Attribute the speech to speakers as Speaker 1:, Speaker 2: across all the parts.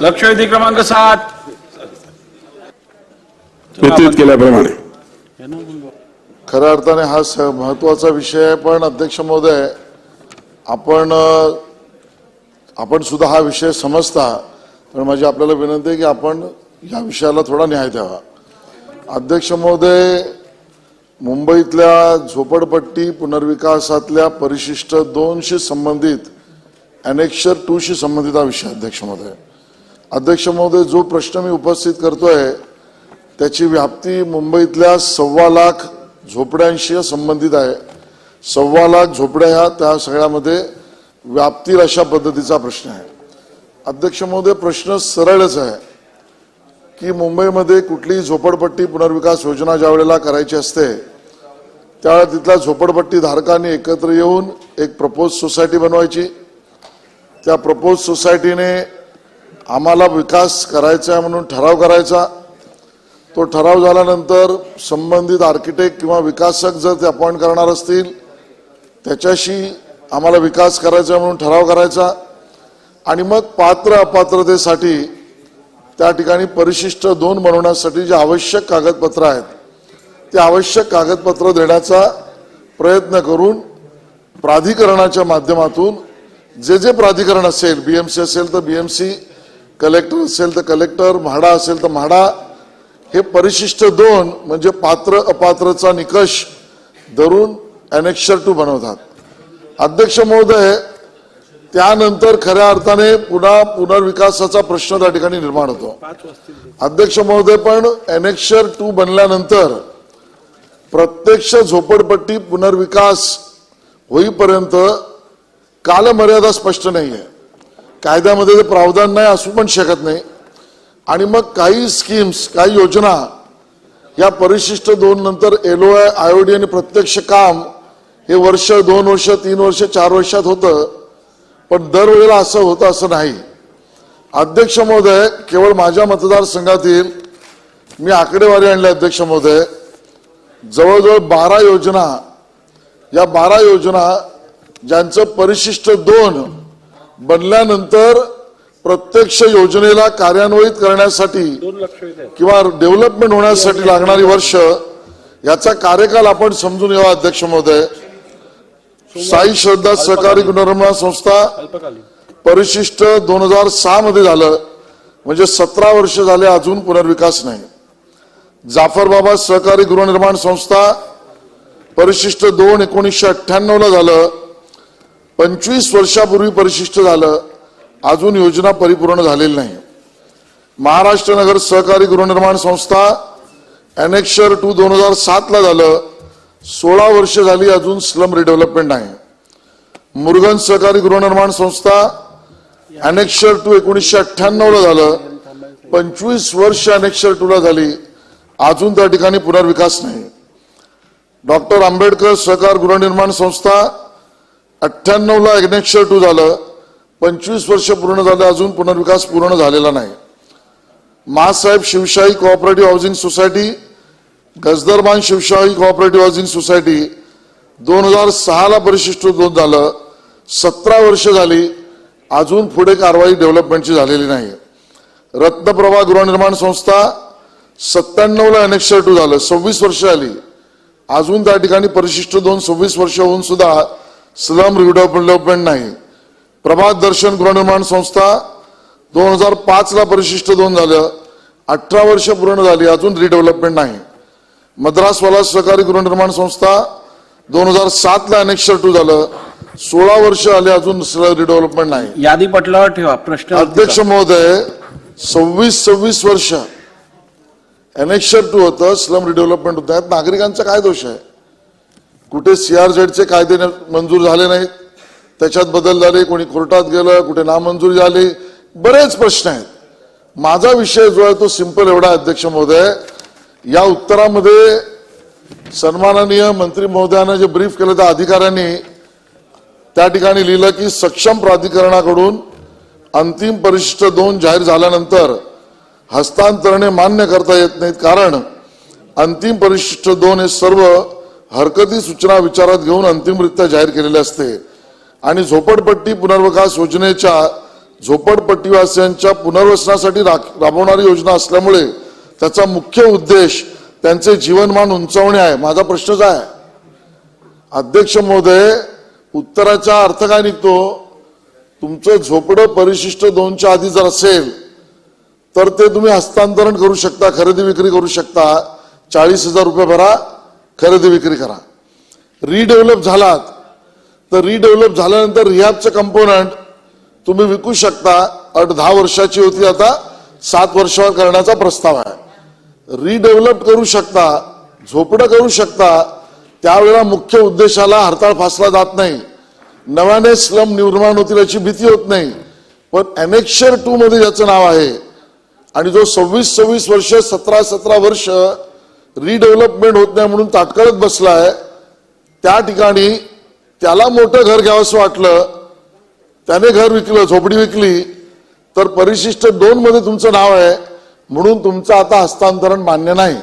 Speaker 1: लक्षवेधी क्रमांक 7
Speaker 2: वितरित केल्याप्रमाणे
Speaker 3: खऱ्या अर्थाने हा महत्वाचा विषय आहे, पण अध्यक्ष महोदय आपण सुद्धा हा विषय समजता, पण माझी आपल्याला विनंती आहे की आपण या विषयाला थोडा न्याय द्यावा. अध्यक्ष महोदय, मुंबईतल्या झोपडपट्टी पुनर्विकासातल्या परिशिष्ट 2 शी संबंधित अनेक्शर 2 शी संबंधित हा विषय. अध्यक्ष महोदय, जो प्रश्न मी उपस्थित करतोय त्याची व्याप्ती मुंबईतल्या 1.25 लाख झोपड्यांशी संबंधित आहे. 1.25 लाख झोपड्या ह्या त्या सगळ्यामध्ये व्याप्तील अशा पद्धतीचा प्रश्न आहे. अध्यक्ष महोदय, प्रश्न सरळच आहे की मुंबईमध्ये कुठलीही झोपडपट्टी पुनर्विकास योजना ज्या वेळेला करायची असते त्यावेळेला तिथल्या झोपडपट्टी धारकांनी एकत्र येऊन एक प्रपोज सोसायटी बनवायची. त्या प्रपोज सोसायटीने आम्हाला विकास करायचा आहे म्हणून ठराव करायचा. तो ठराव झाल्यानंतर संबंधित आर्किटेक्ट किंवा विकासक जर ते अपॉइंट करणार असतील त्याच्याशी आम्हाला विकास करायचा म्हणून ठराव करायचा आणि मग पात्र अपात्रतेसाठी त्या ठिकाणी परिशिष्ट 2 बनवण्यासाठी जे आवश्यक कागदपत्र आहेत ते आवश्यक कागदपत्र देण्याचा प्रयत्न करून प्राधिकरणाच्या माध्यमातून जे प्राधिकरण असेल, बीएमसी असेल तर बीएमसी, कलेक्टर असेल तर कलेक्टर, म्हाडा असेल तर म्हाडा, हे परिशिष्ट 2 म्हणजे पात्र अपात्रचा निकष धरून अनेक्शर 2 बनवतात. अध्यक्ष महोदय, त्यानंतर खऱ्या अर्थाने पुन्हा पुनर्विकासाचा प्रश्न त्या ठिकाणी निर्माण होतो. अध्यक्ष महोदय, पण अनेक्शर 2 बनल्यानंतर प्रत्यक्ष झोपडपट्टी पुनर्विकास होईपर्यंत कालमर्यादा स्पष्ट नाही आहे. कायद्यामध्ये प्रावधान नाही, असू पण शकत नाही. आणि मग काही स्कीम्स, काही योजना या परिशिष्ट 2 नंतर LOI, IOD आणि प्रत्यक्ष काम हे वर्ष, 2 वर्ष, 3 वर्ष, 4 वर्षात होतं, पण दरवेळेला असं होतं असं नाही. अध्यक्ष महोदय, केवळ माझ्या मतदारसंघातील मी आकडेवारी आणली. अध्यक्ष महोदय, जवळजवळ 12 योजना, या 12 योजना ज्यांचं परिशिष्ट 2 बनल्यानंतर प्रत्यक्ष योजनेला कार्यान्वित करण्यासाठी किंवा डेव्हलपमेंट होण्यासाठी लागणारी वर्ष, याचा कार्यकाल आपण समजून घ्यावा. अध्यक्ष महोदय, साई श्रद्धा सहकारी गृहनिर्माण संस्था परिशिष्ट 2006 मध्ये झालं, म्हणजे 17 वर्ष झाले अजून पुनर्विकास नाही. जाफर बाबा सहकारी गृहनिर्माण संस्था परिशिष्ट 2 1998 ला झालं, 25 वर्षापूर्वी परिशिष्ट झालं, अजून योजना परिपूर्ण झालेली नाही. महाराष्ट्र नगर सहकारी गृहनिर्माण संस्था अनेक्शर 2 2007 ला झालं, 16 वर्ष झाली, अजून स्लम रिडेव्हलपमेंट आहे. मुरुगन सहकारी गृहनिर्माण संस्था अनेक्शर 2 1998 ला झालं, 25 वर्ष अनेक्शर 2 ला झाली, अजून त्या ठिकाणी पुनर्विकास नाही. डॉक्टर आंबेडकर सहकार गृहनिर्माण संस्था 98 ला अनेक्शर 2 झालं, 25 वर्ष पूर्ण झाले, अजून पुनर्विकास पूर्ण झालेला नाही. Masaheb Shivshahi cooperative housing society, Gajdarban Shivshahi cooperative housing society 2006 ला परिशिष्ट 2 झालं, 17 वर्ष झाली, अजून पुढे कारवाई डेव्हलपमेंटची झालेली नाही. रत्नप्रभा गृहनिर्माण संस्था 97 ला अनेक्शर 2 झालं, 26 वर्ष आली, अजून त्या ठिकाणी परिशिष्ट 2 26 वर्ष होऊन सुद्धा स्लम रिडेव्हलपमेंट नाही. प्रभात दर्शन गृहनिर्माण संस्था 2005 ला परिशिष्ट 2 झालं, 18 वर्ष पूर्ण झाली, अजून रिडेव्हलपमेंट नाही. मद्रासवाला सहकारी गृहनिर्माण संस्था 2007 ला अनेक्शर 2 झालं, 16 वर्ष आले, अजून रिडेव्हलपमेंट नाही.
Speaker 1: यादी पटलावर ठेवा प्रश्न.
Speaker 3: अध्यक्ष महोदय, 26 वर्ष अनेक्शर 2 होतं, स्लम रिडेव्हलपमेंट होत आहेत. नागरिकांचा काय दोष आहे? कुठे CRZ कायदे मंजूर झाले नाहीत, त्याच्यात बदल झाले, कोणी कोर्टात गेलं, कुठे नामंजुरी झाली, बरेच प्रश्न आहेत. माझा विषय जो आहे तो सिंपल एवढा. अध्यक्ष महोदय, या उत्तरामध्ये सन्माननीय मंत्री महोदयांना जे ब्रीफ केलं त्या अधिकाऱ्यांनी त्या ठिकाणी लिहिलं की सक्षम प्राधिकरणाकडून अंतिम परिशिष्ट 2 जाहीर झाल्यानंतर हस्तांतरणे मान्य करता येत नाहीत, कारण अंतिम परिशिष्ट 2 हे सर्व हरकती सूचना विचारात घेऊन अंतिमरित्या जाहीर केलेले असते आणि झोपडपट्टी पुनर्विकास योजनेच्या झोपडपट्टीवासियांच्या पुनर्वसनासाठी राबवणारी योजना असल्यामुळे त्याचा मुख्य उद्देश त्यांचे जीवनमान उंचावणे आहे. माझा प्रश्नच आहे अध्यक्ष महोदय, उत्तराचा अर्थ काय निघतो? तुमचं झोपडं परिशिष्ट 2च्या आधी जर असेल तर ते तुम्ही हस्तांतरण करू शकता, खरेदी विक्री करू शकता. 40,000 रुपये भरा, खरेदी विक्री करा. रिडेव्हलप झालात तर रिडेव्हलप झाल्यानंतर रिहॅबचं कंपोनंट तुम्ही विकू शकता. अट 10 वर्षाची होती, आता 7 वर्षावर करण्याचा प्रस्ताव आहे. रिडेव्हलप करू शकता, झोपडं करू शकता. त्यावेळेला मुख्य उद्देशाला हरताळ फासला जात नाही, नव्याने स्लम निर्माण होतील याची भीती होत नाही. पण एनेक्शर 2 मध्ये ज्याचं नाव आहे आणि जो 26 वर्ष 17 वर्ष रिडेव्हलपमेंट होत नाही म्हणून ताटकळत बसलाय, त्या ठिकाणी त्याला मोठं घर घ्यावंसं वाटलं, त्याने घर विकलं, झोपडी विकली, तर परिशिष्ट 2 मध्ये तुमचं नाव आहे म्हणून तुमचं आता हस्तांतरण मान्य नाही.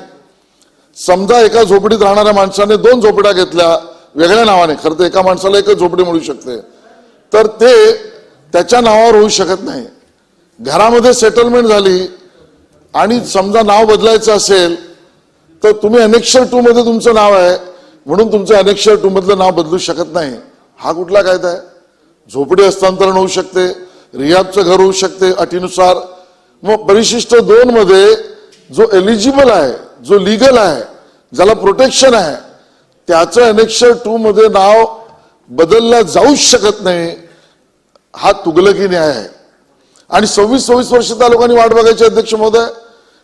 Speaker 3: समजा एका झोपडीत राहणाऱ्या माणसाने 2 झोपड्या घेतल्या वेगळ्या नावाने, खरं तर एका माणसाला एकच झोपडी मिळू शकते, तर ते त्याच्या नावावर होऊ शकत नाही. घरामध्ये सेटलमेंट झाली आणि समजा नाव बदलायचं असेल तर तुम्ही अनेक्शर 2 मध्ये तुमचं नाव आहे म्हणून तुमचं अनेक्शर 2 मधलं नाव बदलू शकत नाही. हा कुठला कायदा आहे? झोपडी हस्तांतरण होऊ शकते, रिहॅबचं घर होऊ शकते अटीनुसार. मग परिशिष्ट 2 मध्ये जो एलिजिबल आहे, जो लिगल आहे, ज्याला प्रोटेक्शन आहे, त्याचं अनेक्शर 2 मध्ये नाव बदललं जाऊच शकत नाही. हा तुगलकी न्याय आहे. आणि 26 वर्ष त्या लोकांनी वाट बघायची अध्यक्ष महोदय.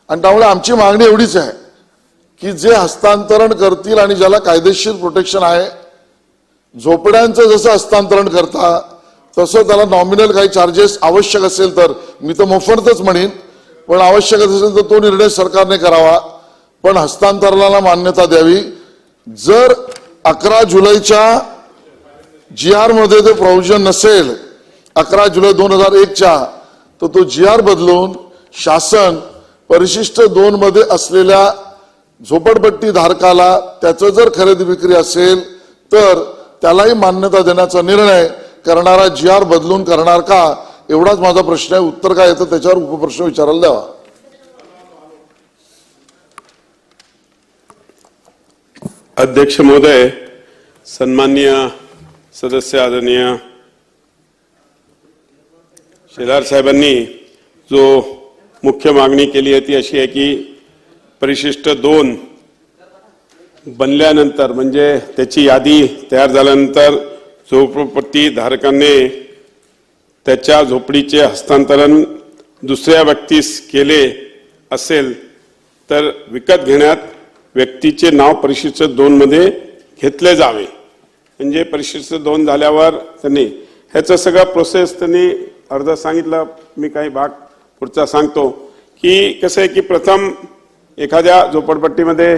Speaker 3: आणि त्यामुळे आमची मागणी एवढीच आहे की जे हस्तांतरण करतील आणि ज्याला कायदेशीर प्रोटेक्शन आहे, झोपड्यांचं जसं हस्तांतरण करता तसं त्याला नॉमिनल काही चार्जेस आवश्यक असेल तर, मी तर मोफतच म्हणेन, पण आवश्यक असेल तर तो निर्णय सरकारने करावा. पण हस्तांतरणाला मान्यता द्यावी. जर 11 जुलैच्या GR मध्ये ते प्रोव्हिजन नसेल 11 जुलै 2001च्या, तर तो GR बदलून शासन परिशिष्ट 2 मध्ये असलेल्या झोपडपट्टी धारकाला त्याचं जर खरेदी विक्री असेल तर त्यालाही मान्यता देण्याचा निर्णय करणारा GR बदलून करणार का, एवढाच माझा प्रश्न आहे. उत्तर काय येतं त्याच्यावर उपप्रश्न विचारायला द्यावा.
Speaker 2: अध्यक्ष महोदय, सन्माननीय सदस्य आदरणीय शेलार साहेबांनी जो मुख्य मागणी केली आहे ती अशी आहे की परिशिष्ट 2 बनल्यानंतर, म्हणजे त्याची यादी तयार झाल्यानंतर झोपडपट्टी धारकाने त्याच्या झोपडीचे हस्तांतरण दुसऱ्या व्यक्तीस केले असेल तर विकत घेण्यात व्यक्तीचे नाव परिशिष्ट 2 मध्ये घेतले जावे. म्हणजे परिशिष्ट 2 झाल्यावर त्यांनी ह्याचं सगळं प्रोसेस त्यांनी अर्ध सांगितलं. मी काही भाग पुढचा सांगतो की कसं आहे की प्रथम एखाद्या झोपडपट्टीमध्ये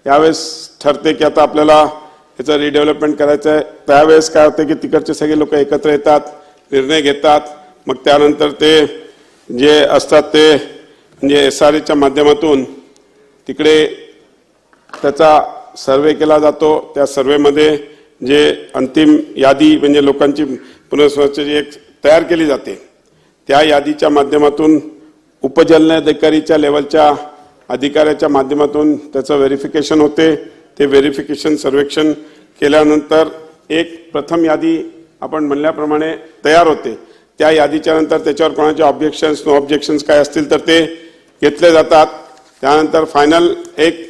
Speaker 2: यावेळेस ठरते की आता आपल्याला ह्याचं रिडेव्हलपमेंट करायचं आहे. त्यावेळेस काय होतं की तिकडचे सगळे लोक एकत्र येतात, निर्णय घेतात. मग त्यानंतर ते जे असतात ते म्हणजे SRAच्या माध्यमातून तिकडे त्याचा सर्वे केला जातो. त्या सर्वेमध्ये जे अंतिम यादी म्हणजे लोकांची पुनर्वसनाची एक तयार केली जाते, त्या यादीच्या माध्यमातून उपजिल्हाधिकारीच्या लेवलच्या अधिकाऱ्याच्या माध्यमातून त्याचं व्हेरिफिकेशन होते. ते व्हेरिफिकेशन सर्वेक्षण केल्यानंतर एक प्रथम यादी आपण म्हणल्याप्रमाणे तयार होते. त्या यादीच्या नंतर त्याच्यावर कोणाचे ऑब्जेक्शन्स नो ऑब्जेक्शन्स काय असतील तर ते घेतले जातात. त्यानंतर फायनल एक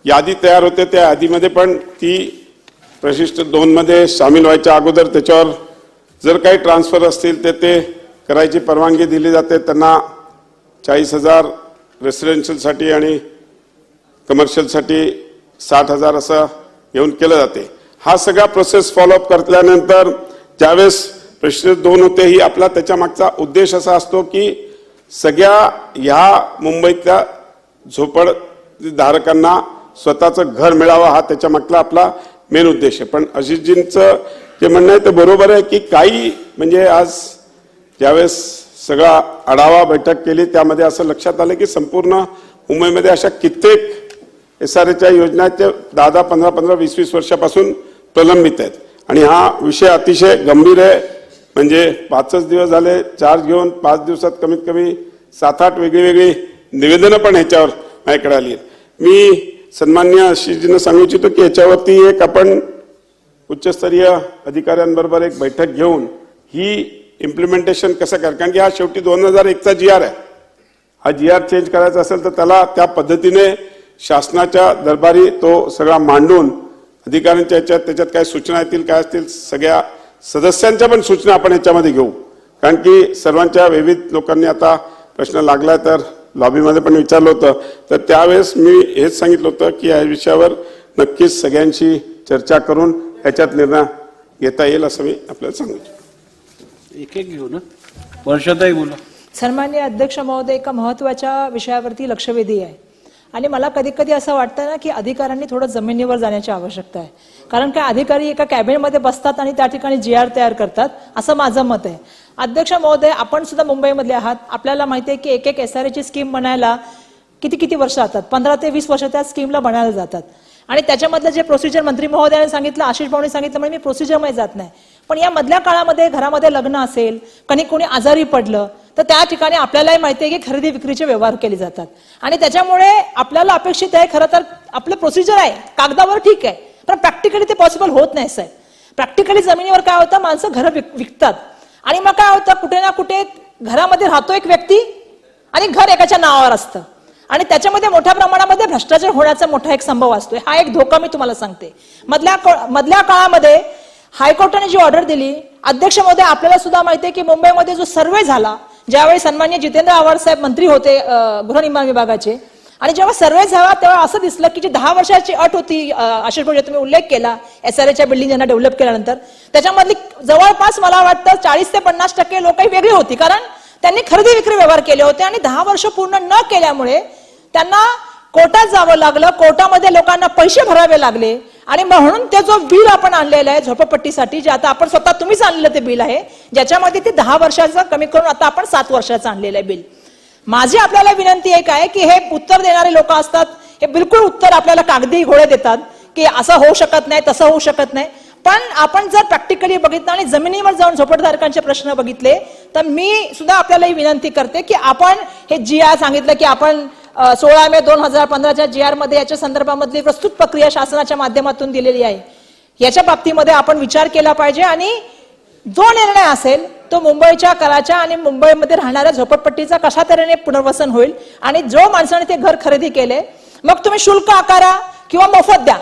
Speaker 2: यादी तयार होते. त्या यादीमध्ये पण ती परिशिष्ट 2 मध्ये सामील व्हायच्या अगोदर त्याच्यावर जर काही ट्रान्सफर असतील तर ते करायची परवानगी दिली जाते. त्यांना 40,000 रेसिडेन्शियलसाठी आणि कमर्शियलसाठी 60,000 असं येऊन केलं जाते. हा सगळा प्रोसेस फॉलोअप करल्यानंतर ज्यावेळेस परिशिष्ट 2 होते, ही आपला त्याच्या मागचा उद्देश असा असतो की सगळ्या ह्या मुंबईतल्या झोपडधारकांना स्वतःचं घर मिळावं, हा त्याच्या मागचा आपला मेन उद्देश आहे. पण अजितजींचं जे म्हणणं आहे ते बरोबर आहे की काही म्हणजे आज ज्यावेळेस सगळा आढावा बैठक केली त्यामध्ये असं लक्षात आलं की संपूर्ण मुंबईमध्ये अशा कित्येक SRAच्या योजना 10, 15, 20 वर्षापासून प्रलंबित आहेत. आणि हा विषय अतिशय गंभीर आहे. म्हणजे 5च दिवस झाले, चार्ज घेऊन 5 दिवसात कमीत कमी 7-8 वेगळी निवेदनं पण ह्याच्यावर माझ्याकडे आली. मी सन्मान्य आशिषजींना सांगू इच्छितो की याच्यावरती एक आपण उच्चस्तरीय अधिकाऱ्यांबरोबर एक बैठक घेऊन ही इम्प्लिमेंटेशन कसं करायचं, कारण की हा शेवटी 2001चा GR आहे. हा GR चेंज करायचा असेल तर त्याला त्या पद्धतीने शासनाच्या दरबारी तो सगळा मांडून अधिकाऱ्यांच्या त्याच्यात काय सूचना येतील, काय असतील, सगळ्या सदस्यांच्या पण सूचना आपण याच्यामध्ये घेऊ. कारण की सर्वांच्या विविध लोकांनी आता प्रश्न लागला तर लॉबीमध्ये पण विचारलं होतं, तर त्यावेळेस मी हेच सांगितलं होतं की या विषयावर नक्कीच सगळ्यांशी चर्चा करून याच्यात निर्णय घेता येईल असं मी आपल्याला सांगितलं.
Speaker 1: एक एक घेऊ ना. वर्षाताई बोला.
Speaker 4: सन्माननीय अध्यक्ष महोदय, एका महत्त्वाच्या विषयावरती लक्षवेधी आहे आणि मला कधी कधी असं वाटतं ना की अधिकाऱ्यांनी थोडं जमिनीवर जाण्याची आवश्यकता आहे. कारण काय अधिकारी एका कॅबिनेटमध्ये बसतात आणि त्या ठिकाणी GR तयार करतात असं माझं मत आहे. अध्यक्ष महोदय, आपण सुद्धा मुंबईमधले आहात, आपल्याला माहिती आहे की एक SRA ची स्कीम बनायला किती वर्ष जातात, 15 ते 20 वर्ष त्या स्कीमला बनायला जातात. आणि त्याच्यामधलं जे प्रोसिजर मंत्री महोदयाने सांगितलं, आशिष भाऊने सांगितलं, म्हणजे मी प्रोसिजरमध्ये जात नाही, पण या मधल्या काळामध्ये घरामध्ये लग्न असेल, कोणी आजारी पडलं तर त्या ठिकाणी आपल्यालाही माहिती आहे की खरेदी विक्रीचे व्यवहार केले जातात आणि त्याच्यामुळे आपल्याला अपेक्षित आहे, खरं तर आपलं प्रोसिजर आहे कागदावर ठीक आहे, पण प्रॅक्टिकली ते पॉसिबल होत नाही साहेब. प्रॅक्टिकली जमिनीवर काय होतं, माणसं घरं विकतात आणि मग काय होतं, कुठे ना कुठे घरामध्ये राहतो एक व्यक्ती आणि घर एकाच्या नावावर असतं आणि त्याच्यामध्ये मोठ्या प्रमाणामध्ये भ्रष्टाचार होण्याचा मोठा एक संभव असतोय. हा एक धोका मी तुम्हाला सांगते. मधल्या काळामध्ये हायकोर्टाने जी ऑर्डर दिली, अध्यक्ष महोदय आपल्याला सुद्धा माहिती आहे की मुंबईमध्ये जो सर्वे झाला, ज्यावेळी सन्माननीय जितेंद्र आव्हाड साहेब मंत्री होते गृहनिर्माण विभागाचे, आणि जेव्हा सर्वे झाला तेव्हा असं दिसलं की जी 10 वर्षाची अट होती, आशिष भाऊ तुम्ही उल्लेख केला SRAच्या बिल्डिंग ज्यांना डेव्हलप केल्यानंतर, त्याच्यामधली जवळपास मला वाटतं 40 ते 50% लोक वेगळी होती, कारण त्यांनी खरेदी विक्री व्यवहार केले होते आणि 10 वर्ष पूर्ण न केल्यामुळे त्यांना कोर्टात जावं लागलं, कोर्टामध्ये लोकांना पैसे भरावे लागले आणि म्हणून ते जो बिल आपण आणलेलं आहे झोपडपट्टीसाठी, जे आता आपण स्वतः तुम्हीच आणलेलं ते बिल आहे, ज्याच्यामध्ये ते 10 वर्षाचं कमी करून आता आपण 7 वर्षाचं आणलेलं आहे बिल. माझी आपल्याला विनंती एक आहे की हे उत्तर देणारे लोक असतात, हे बिलकुल उत्तर आपल्याला कागदी घोडे देतात की असं होऊ शकत नाही, तसं होऊ शकत नाही, पण आपण जर प्रॅक्टिकली बघितलं आणि जमिनीवर जाऊन झोपडधारकांचे प्रश्न बघितले तर मी सुद्धा आपल्याला ही विनंती करते की आपण हे GR सांगितलं की आपण 16 मे 2015च्या GR मध्ये याच्या संदर्भामधली प्रस्तुत प्रक्रिया शासनाच्या माध्यमातून दिलेली आहे. याच्या बाबतीमध्ये आपण विचार केला पाहिजे आणि जो निर्णय असेल तो मुंबईच्या कराच्या आणि मुंबईमध्ये राहणाऱ्या झोपडपट्टीचा कशा तऱ्हेने पुनर्वसन होईल आणि जो माणसाने ते घर खरेदी केले, मग तुम्ही शुल्क आकारा किंवा मोफत द्या.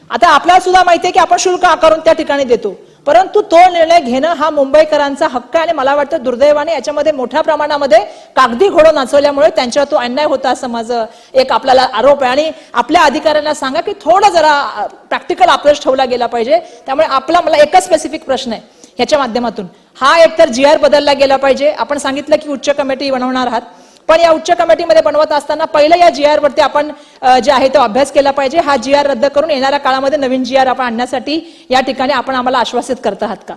Speaker 4: आता आपल्याला सुद्धा माहिती आहे की आपण शुल्क आकारून त्या ठिकाणी देतो, परंतु तो निर्णय घेणं हा मुंबईकरांचा हक्क आहे आणि मला वाटतं दुर्दैवाने याच्यामध्ये मोठ्या प्रमाणामध्ये कागदी घोडं नाचवल्यामुळे त्यांच्यावर तो अन्याय होता असं माझं एक आपल्याला आरोप आहे. आणि आपल्या अधिकाऱ्यांना सांगा की थोडं जरा प्रॅक्टिकल अप्रोच ठेवला गेला पाहिजे. त्यामुळे मला एकच स्पेसिफिक प्रश्न आहे ह्याच्या माध्यमातून, हा एक तर GR बदलला गेला पाहिजे. आपण सांगितलं की उच्च कमिटी बनवणार आहात, पण या उच्च कमिटीमध्ये बनवत असताना पहिलं या GR वरती आपण जे आहे तो अभ्यास केला पाहिजे. हा GR रद्द करून येणाऱ्या काळामध्ये नवीन GR आपण आणण्यासाठी या ठिकाणी आपण आम्हाला आश्वासित करत आहात का?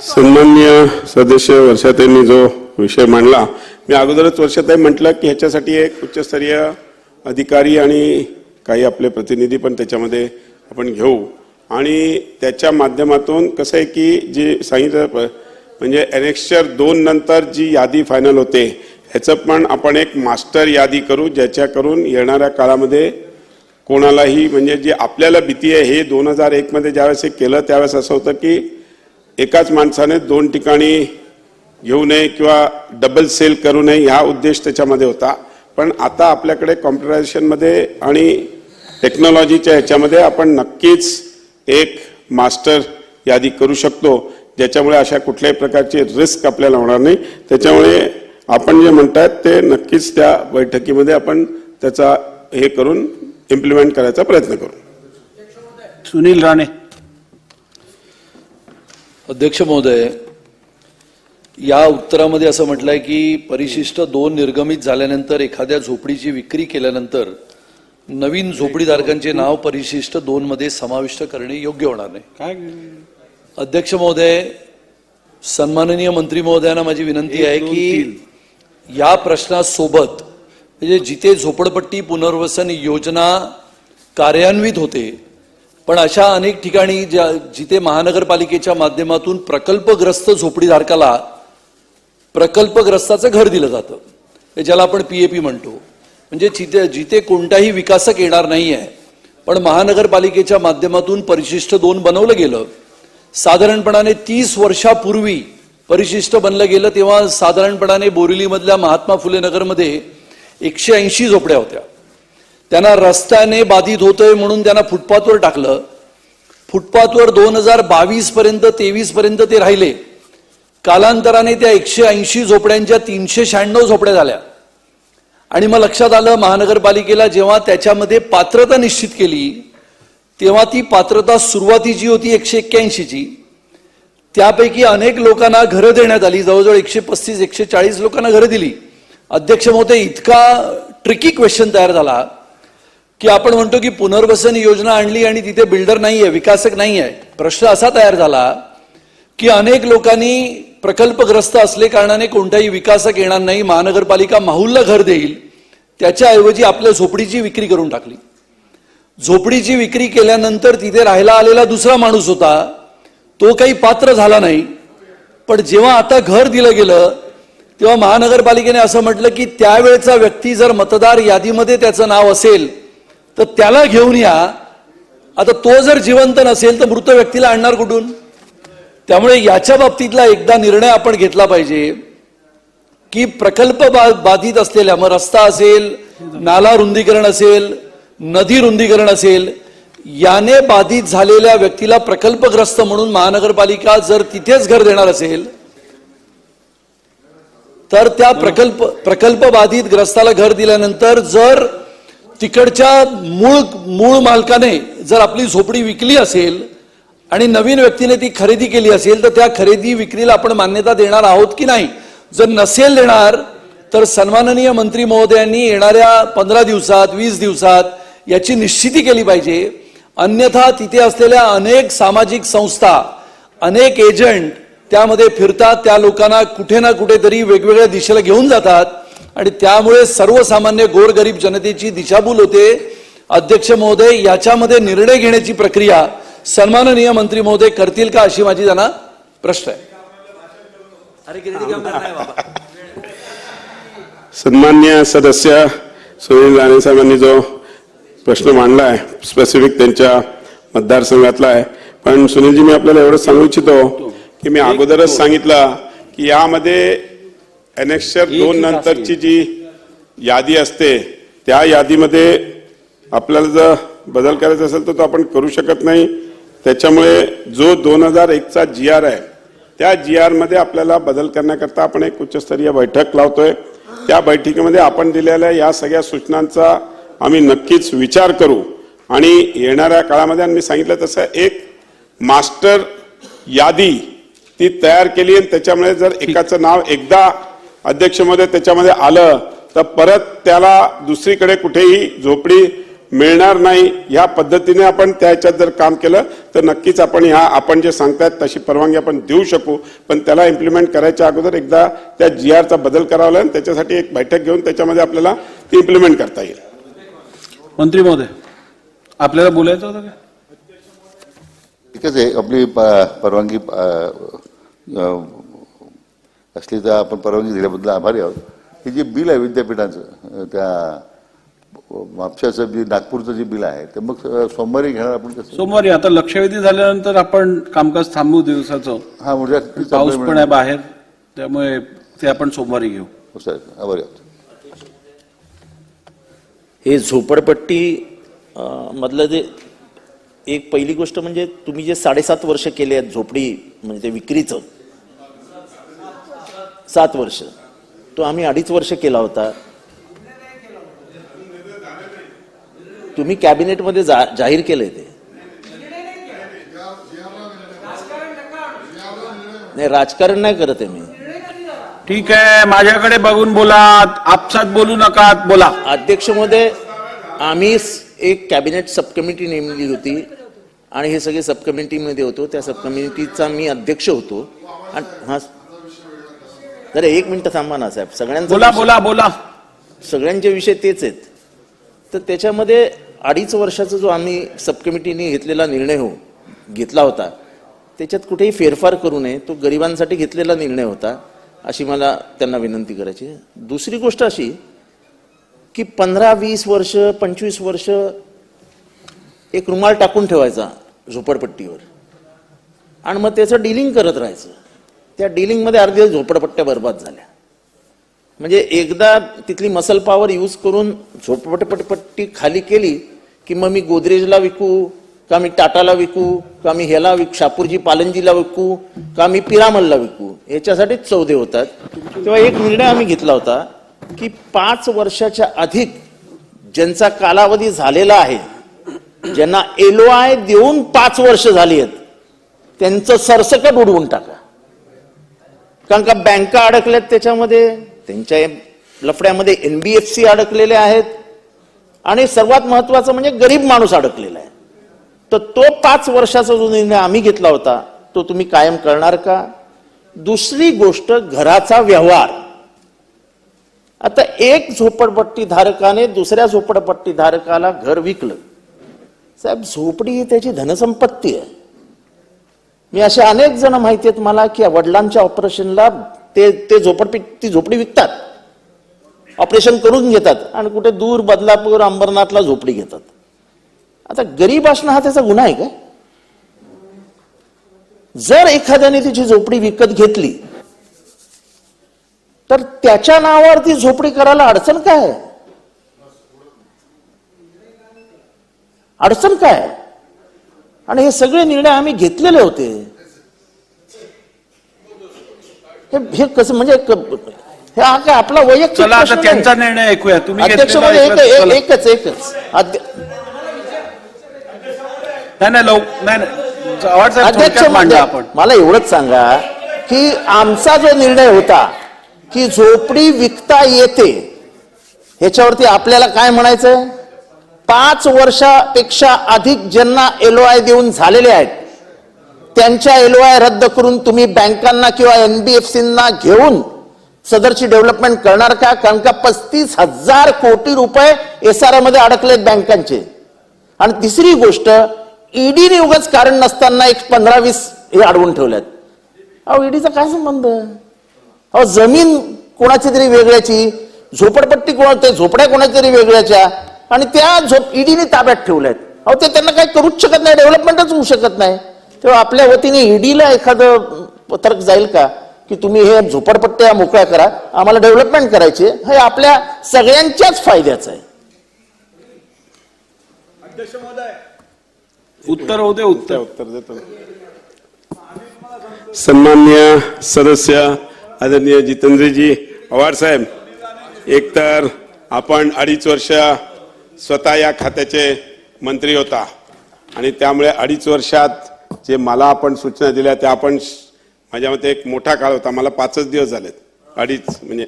Speaker 2: सन्माननीय सदस्य वर्षाताईंनी जो विषय मांडला, मी अगोदरच वर्षाताई म्हटलं की ह्याच्यासाठी एक उच्चस्तरीय अधिकारी आणि काही आपले प्रतिनिधी पण त्याच्यामध्ये आपण घेऊ आणि त्याच्या माध्यमातून कसं आहे की जे सांगितलं म्हणजे एनेक्स्चर 2 नंतर जी यादी फायनल होते ह्याचं पण आपण एक मास्टर यादी करू, ज्याच्या करून येणाऱ्या काळामध्ये कोणालाही म्हणजे जी आपल्याला भीती आहे, हे 2001 मध्ये ज्यावेळेस हे केलं त्यावेळेस असं होतं की एकाच माणसाने 2 ठिकाणी घेऊ नये किंवा डबल सेल करू नये, हा उद्देश त्याच्यामध्ये होता. पण आता आपल्याकडे कॉम्प्युटरायझेशनमध्ये आणि टेक्नॉलॉजीच्या ह्याच्यामध्ये आपण नक्कीच एक मास्टर यादी करू शकतो, ज्याच्यामुळे अशा कुठल्याही प्रकारची रिस्क आपल्याला होणार नाही. त्याच्यामुळे आपण जे म्हणतायत ते नक्कीच त्या बैठकीमध्ये आपण त्याचा हे करून इम्प्लिमेंट करायचा प्रयत्न करू.
Speaker 1: सुनील राणे.
Speaker 5: अध्यक्ष महोदय, या उत्तरामध्ये असं म्हटलंय की परिशिष्ट 2 निर्गमित झाल्यानंतर एखाद्या झोपडीची विक्री केल्यानंतर नवीन झोपडीधारकांचे नाव परिशिष्ट 2 मध्ये समाविष्ट करणे योग्य होणार नाही.
Speaker 1: काय
Speaker 5: अध्यक्ष महोदय, सन्माननीय मंत्री महोदयांना माझी विनंती आहे की या प्रश्नासोबत म्हणजे जिथे झोपडपट्टी पुनर्वसन योजना कार्यान्वित होते पण अशा अनेक ठिकाणी जिथे महानगरपालिकेच्या माध्यमातून प्रकल्पग्रस्त झोपडीधारकाला प्रकल्पग्रस्ताचं घर दिलं जातं, ज्याला आपण पीएपी म्हणतो. म्हणजे जिथे कोणताही विकासक येणार नाहीये, पण महानगरपालिकेच्या माध्यमातून परिशिष्ट 2 बनवलं गेलं. साधारणपणाने 30 वर्षापूर्वी परिशिष्ट बनलं गेलं तेव्हा साधारणपणाने बोरिवलीमधल्या महात्मा फुले नगरमध्ये 180 झोपड्या होत्या. त्यांना रस्त्याने बाधित होतोय म्हणून त्यांना फुटपाथवर टाकलं. फुटपाथवर 2022 पर्यंत 23 पर्यंत ते राहिले. कालांतराने त्या 180 झोपड्यांच्या 396 झोपड्या झाल्या. आणि मग लक्षात आलं महानगरपालिकेला, जेव्हा त्याच्यामध्ये पात्रता निश्चित केली तेव्हा ती पात्रता सुरुवातीची होती 181ची. त्यापैकी अनेक लोकांना घरं देण्यात आली, जवळजवळ 135-140 लोकांना घरं दिली. अध्यक्ष महोदय, इतका ट्रिकी क्वेश्चन तयार झाला की आपण म्हणतो की पुनर्वसन योजना आणली आणि तिथे बिल्डर नाहीये, विकासक नाहीये. प्रश्न असा तयार झाला की अनेक लोकांनी प्रकल्पग्रस्त असले कारणाने कोणताही विकासक येणार नाही, महानगरपालिका माहुलला घर देईल, त्याच्याऐवजी आपल्या झोपडीची विक्री करून टाकली. झोपडीची विक्री केल्यानंतर तिथे राहायला आलेला दुसरा माणूस होता, तो काही पात्र झाला नाही. पण जेव्हा आता घर दिलं गेलं तेव्हा महानगरपालिकेने असं म्हटलं की त्यावेळचा व्यक्ती जर मतदार यादीमध्ये त्याचं नाव असेल तर त्याला घेऊन या. आता तो जर जिवंत नसेल तर मृत व्यक्तीला आणणार कुठून? त्यामुळे याच्या बाबतीतला एकदा निर्णय आपण घेतला पाहिजे की प्रकल्प बाधित असलेल्या, मग रस्ता असेल, नाला रुंदीकरण असेल, नदी रुंदीकरण असेल, याने बाधित झालेल्या व्यक्तीला प्रकल्पग्रस्त म्हणून महानगरपालिका जर तिथेच घर देणार असेल तर त्या प्रकल्प बाधित ग्रस्ताला घर दिल्यानंतर जर तिकडच्या मूळ मालकाने जर आपली झोपडी विकली असेल आणि नवीन व्यक्तीने ती खरेदी केली असेल तर त्या खरेदी विक्रीला आपण मान्यता देणार आहोत की नाही. जर नसेल देणार तर सन्माननीय मंत्री महोदयांनी येणाऱ्या 15 दिवसात 20 दिवसात याची निश्चिती केली पाहिजे. अन्यथा तिथे असलेल्या अनेक सामाजिक संस्था, अनेक एजंट त्यामध्ये फिरतात, त्या लोकांना कुठे ना कुठेतरी वेगवेगळ्या दिशेला घेऊन जातात आणि त्यामुळे सर्वसामान्य गोरगरीब जनतेची दिशाभूल होते. अध्यक्ष महोदय, याच्यामध्ये निर्णय घेण्याची प्रक्रिया सन्माननीय मंत्री महोदय करतील का, अशी माझी त्यांना प्रश्न आहे.
Speaker 2: सन्मान्य सदस्य सुनील राणे साहेबांनी जो प्रश्न मांडला आहे स्पेसिफिक त्यांच्या मतदारसंघातला आहे. पण सुनीलजी, मी आपल्याला एवढंच सांगू इच्छितो की मी अगोदरच सांगितलं की यामध्ये एनेक्शर 2 नंतरची जी यादी असते त्या यादीमध्ये आपल्याला जर बदल करायचा असेल तर तो आपण करू शकत नाही. त्याच्यामुळे जो 2001चा GR आहे त्या GR मध्ये आपल्याला बदल करण्याकरता आपण एक उच्चस्तरीय बैठक लावतोय. त्या बैठकीमध्ये आपण दिलेल्या या सगळ्या सूचनांचा आम्ही नक्कीच विचार करू आणि येणाऱ्या काळामध्ये मी सांगितलं तसं एक मास्टर यादी ती तयार केली आणि त्याच्यामध्ये जर एकाचं नाव एकदा अध्यक्ष महोदय त्याच्यामध्ये आलं तर परत त्याला दुसरीकडे कुठेही झोपडी मिळणार नाही. या पद्धतीने आपण त्याच्यात जर काम केलं तर नक्कीच आपण जे सांगतायत तशी परवानगी आपण देऊ शकू. पण त्याला इम्प्लिमेंट करायच्या अगोदर एकदा त्या GRचा बदल करावा लागेल. त्याच्यासाठी एक बैठक घेऊन त्याच्यामध्ये आपल्याला ती इम्प्लिमेंट करता येईल.
Speaker 1: मंत्री महोदय, आपल्याला बोलायचं होतं का?
Speaker 6: ठीकच आहे. आपली परवानगी असली तर आपण परवानगी दिल्याबद्दल आभारी आहोत. हे जे बिल आहे विद्यापीठाचं, त्या मागच्याचं जे नागपूरचं जे बिल आहे ते मग सोमवारी घेणार आपण कसं?
Speaker 1: सोमवारी. आता लक्षवेधी झाल्यानंतर आपण कामकाज थांबवू दिवसाचं.
Speaker 6: हा, म्हणजे
Speaker 1: पाऊस पण आहे बाहेर, त्यामुळे ते आपण सोमवारी घेऊ.
Speaker 6: साहेब आभारी आहोत.
Speaker 7: हे झोपडपट्टी मधलं जे एक पहिली गोष्ट म्हणजे तुम्ही जे 7.5 वर्ष केले आहेत झोपडी म्हणजे ते विक्रीचं 7 वर्ष, तो आम्ही 2.5 वर्ष केला होता. तुम्ही कॅबिनेटमध्ये जाहीर केलंय ते. नाही, राजकारण नाही करत आहे मी.
Speaker 1: ठीक आहे, माझ्याकडे बघून बोला, आपसात बोलू नका, बोला.
Speaker 7: अध्यक्ष महोदय, आम्ही एक कॅबिनेट सब कमिटी नेमली होती आणि हे सगळे सब कमिटीमध्ये होतो. त्या सब कमिटीचा मी अध्यक्ष होतो. हा, जरा 1 मिनिट थांबा ना साहेब.
Speaker 1: बोला बोला बोला.
Speaker 7: सगळ्यांचे विषय तेच आहेत. तर त्याच्यामध्ये 2.5 वर्षाचा जो आम्ही सब कमिटीने घेतलेला निर्णय घेतला होता त्याच्यात कुठेही फेरफार करू नये. तो गरिबांसाठी घेतलेला निर्णय होता अशी मला त्यांना विनंती करायची. दुसरी गोष्ट अशी की 15-20 वर्ष 25 वर्ष एक रुमाल टाकून ठेवायचा झोपडपट्टीवर आणि मग त्याचं डीलिंग करत राहायचं. त्या डीलिंगमध्ये अर्ध्या झोपडपट्ट्या बर्बाद झाल्या. म्हणजे एकदा तिथली मसल पॉवर यूज करून झोपडपट्टी खाली केली की मग मी गोदरेजला विकू का मी टाटाला विकू का मी ह्याला शापूरजी पालनजीला विकू का मी पिरामलला विकू याच्यासाठीच सौदे होतात. तेव्हा एक निर्णय आम्ही घेतला होता की 5 वर्षाच्या अधिक ज्यांचा कालावधी झालेला आहे, ज्यांना LOI देऊन 5 वर्ष झाली आहेत, त्यांचं सरसकट उडवून टाका. कारण का बँका अडकल्यात त्याच्यामध्ये, त्यांच्या लफड्यामध्ये NBFC अडकलेले आहेत आणि सर्वात महत्वाचं म्हणजे गरीब माणूस अडकलेला आहे. तर तो 5 वर्षाचा जो निर्णय आम्ही घेतला होता तो तुम्ही कायम करणार का? दुसरी गोष्ट घराचा व्यवहार. आता एक झोपडपट्टी धारकाने दुसऱ्या झोपडपट्टी धारकाला घर विकलं. साहेब, झोपडी ही त्याची धनसंपत्ती आहे. मी असे अनेक जण माहिती आहेत मला की वडिलांच्या ऑपरेशनला ते झोपडी विकतात, ऑपरेशन करून घेतात आणि कुठे दूर बदलापूर अंबरनाथला झोपडी घेतात. आता गरीब असणं हा त्याचा गुन्हा आहे का? जर एखाद्याने तिची झोपडी विकत घेतली तर त्याच्या नावावर ती झोपडी करायला अडचण काय? अडचण काय? आणि हे सगळे निर्णय आम्ही घेतलेले होते. हे कसं म्हणजे हे हा काय आपला वैयक्तिक
Speaker 1: चला आता
Speaker 7: प्रश्न
Speaker 1: त्यांचा
Speaker 7: नाही.
Speaker 1: निर्णय ऐकूया. तुम्ही
Speaker 7: अध्यक्ष
Speaker 1: घेतलेला
Speaker 7: महोदय,
Speaker 1: ऐकूया. चला.
Speaker 7: एकच
Speaker 1: नाही चव्हाण साहेब,
Speaker 7: अध्यक्ष
Speaker 1: थोडक्यात मांडा
Speaker 7: महोदय,
Speaker 1: आपण.
Speaker 7: मला एवढंच सांगा की आमचा जो निर्णय होता की झोपडी विकता येते ह्याच्यावरती आपल्याला काय म्हणायचंय? 5 वर्षापेक्षा अधिक ज्यांना LOI देऊन झालेले आहेत त्यांच्या LOI रद्द करून तुम्ही बँकांना किंवा NBFCंना घेऊन सदरची डेव्हलपमेंट करणार का? कारण का 35,000 कोटी रुपये SRA मध्ये अडकलेत बँकांचे. आणि तिसरी गोष्ट, ईडीने उगाच कारण नसताना एक 15-20 हे अडवून ठेवल्यात. अहो, ईडीचा काय संबंध? अहो, जमीन कोणाची तरी वेगळ्याची, झोपडपट्टी झोपड्या कोणाच्या तरी वेगळ्याच्या आणि त्या ईडीने ताब्यात ठेवल्यात. अहो, ते त्यांना काही करूच शकत नाही, डेव्हलपमेंटच होऊ शकत नाही. तेव्हा आपल्या वतीने ईडीला एखादं पत्रक जाईल का की तुम्ही हे झोपडपट्ट्या मोकळ्या करा, आम्हाला डेव्हलपमेंट करायची? हे आपल्या सगळ्यांच्याच फायद्याचं आहे.
Speaker 1: उत्तर होऊ दे.
Speaker 2: उत्तर देतो. सन्मान्य सदस्य आदरणीय जितेंद्रजी पवार साहेब, एकतर आपण 2.5 वर्ष स्वतः या खात्याचे मंत्री होता आणि त्यामुळे 2.5 वर्षात जे मला आपण सूचना दिल्या त्या आपण माझ्या मते एक मोठा काळ होता. मला 5च दिवस झालेत. 2.5 म्हणजे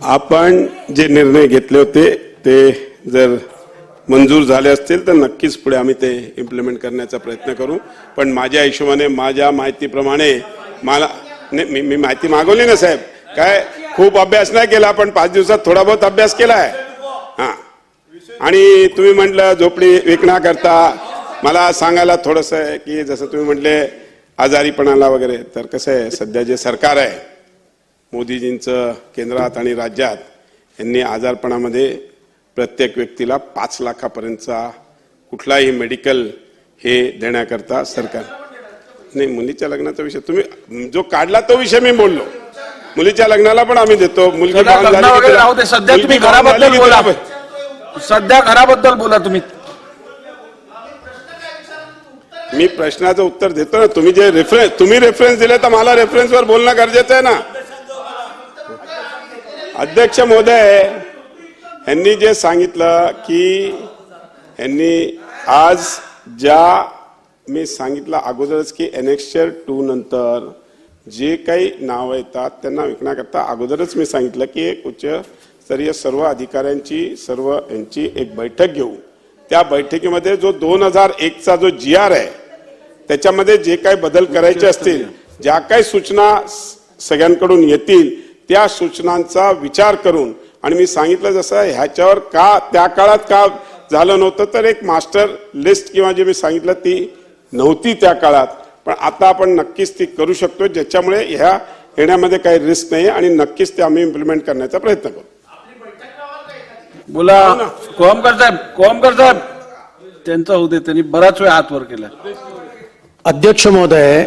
Speaker 2: आपण जे निर्णय घेतले होते ते जर मंजूर झाले असतील तर नक्कीच पुढे आम्ही ते इम्प्लिमेंट करण्याचा प्रयत्न करू. पण माझ्या हिशोबाने, माझ्या माहितीप्रमाणे मला मी माहिती मागवली ना साहेब, काय खूप अभ्यास नाही केला पण 5 दिवसात थोडा बहुत अभ्यास केला आहे. हा, आणि तुम्ही म्हटलं झोपडी विकण्याकरता मला सांगायला थोडंसं आहे की जसं तुम्ही म्हटले आजारीपणाला वगैरे, तर कसं आहे सध्या जे सरकार आहे मोदीजींचं केंद्रात आणि राज्यात, यांनी आजारपणामध्ये प्रत्येक व्यक्तीला 5 लाखापर्यंतचा कुठलाही मेडिकल हे देण्याकरता सरकार नाही. मुलीच्या लग्नाचा विषय तुम्ही जो काढला तो विषय मी बोललो. मुलीच्या लग्नाला पण आम्ही देतो. मुलगी
Speaker 1: चला,
Speaker 2: बाळ
Speaker 1: लग्न
Speaker 2: झाली की
Speaker 1: वगैरे
Speaker 2: तिला-
Speaker 1: राहू दे. सध्या
Speaker 2: मुलगी
Speaker 1: तुम्ही
Speaker 2: बाळ झाली
Speaker 1: घराबद्दल
Speaker 2: की
Speaker 1: बोला.
Speaker 2: तिला-
Speaker 1: सध्या घराबद्दल बोला तुम्ही.
Speaker 2: मी प्रश्नाचं उत्तर देतो ना. तुम्ही रेफरन्स दिले तर मला रेफरन्सवर बोलणं गरजेचं आहे ना. अध्यक्ष महोदय, यांनी जे सांगितलं की यांनी आज ज्या मी सांगितलं अगोदरच की एनेक्स्चर 2 नंतर जे काही नाव येतात त्यांना विकण्याकरता अगोदरच मी सांगितलं की एक उच्चस्तरीय सर्व अधिकाऱ्यांची सर्व यांची एक बैठक घेऊ. त्या बैठकीमध्ये जो 2001चा जो GR आहे त्याच्यामध्ये जे काही बदल करायचे असतील, ज्या काही सूचना सगळ्यांकडून येतील त्या सूचनांचा विचार करून, आणि मी सांगितलं जसं ह्याच्यावर का त्या काळात का झालं नव्हतं, तर एक मास्टर लिस्ट किंवा जे मी सांगितलं ती नव्हती त्या काळात, पण आता आपण नक्कीच ती करू शकतो, ज्याच्यामुळे ह्या येण्यामध्ये काही रिस्क नाही आणि नक्कीच ते आम्ही इम्प्लिमेंट करण्याचा प्रयत्न करू.
Speaker 1: बोला कोहमकर साहेब त्यांचा होऊ दे, त्यांनी बराच वेळ हात वर केला.
Speaker 8: अध्यक्ष महोदय,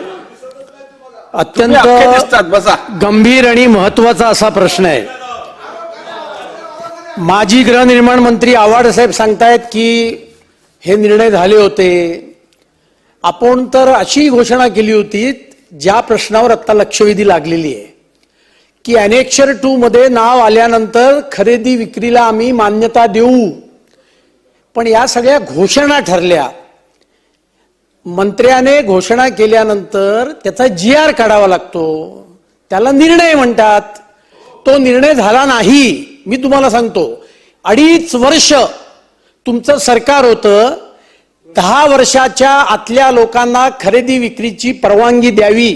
Speaker 1: तुम्ही अख्खे दिसतात,
Speaker 8: अत्यंत
Speaker 1: बसा.
Speaker 8: गंभीर आणि महत्वाचा असा प्रश्न आहे. माजी गृहनिर्माण मंत्री आव्हाड साहेब सांगतायत की हे निर्णय झाले होते. आपण तर अशी घोषणा केली होती, ज्या प्रश्नावर आता लक्षवेधी लागलेली आहे, की अनेक्शर 2 मध्ये नाव आल्यानंतर खरेदी विक्रीला आम्ही मान्यता देऊ. पण या सगळ्या घोषणा ठरल्या. मंत्र्याने घोषणा केल्यानंतर त्याचा GR काढावा लागतो, त्याला निर्णय म्हणतात. तो निर्णय झाला नाही. मी तुम्हाला सांगतो, 2.5 वर्ष तुमचं सरकार होतं. 10 वर्षाच्या आतल्या लोकांना खरेदी विक्रीची परवानगी द्यावी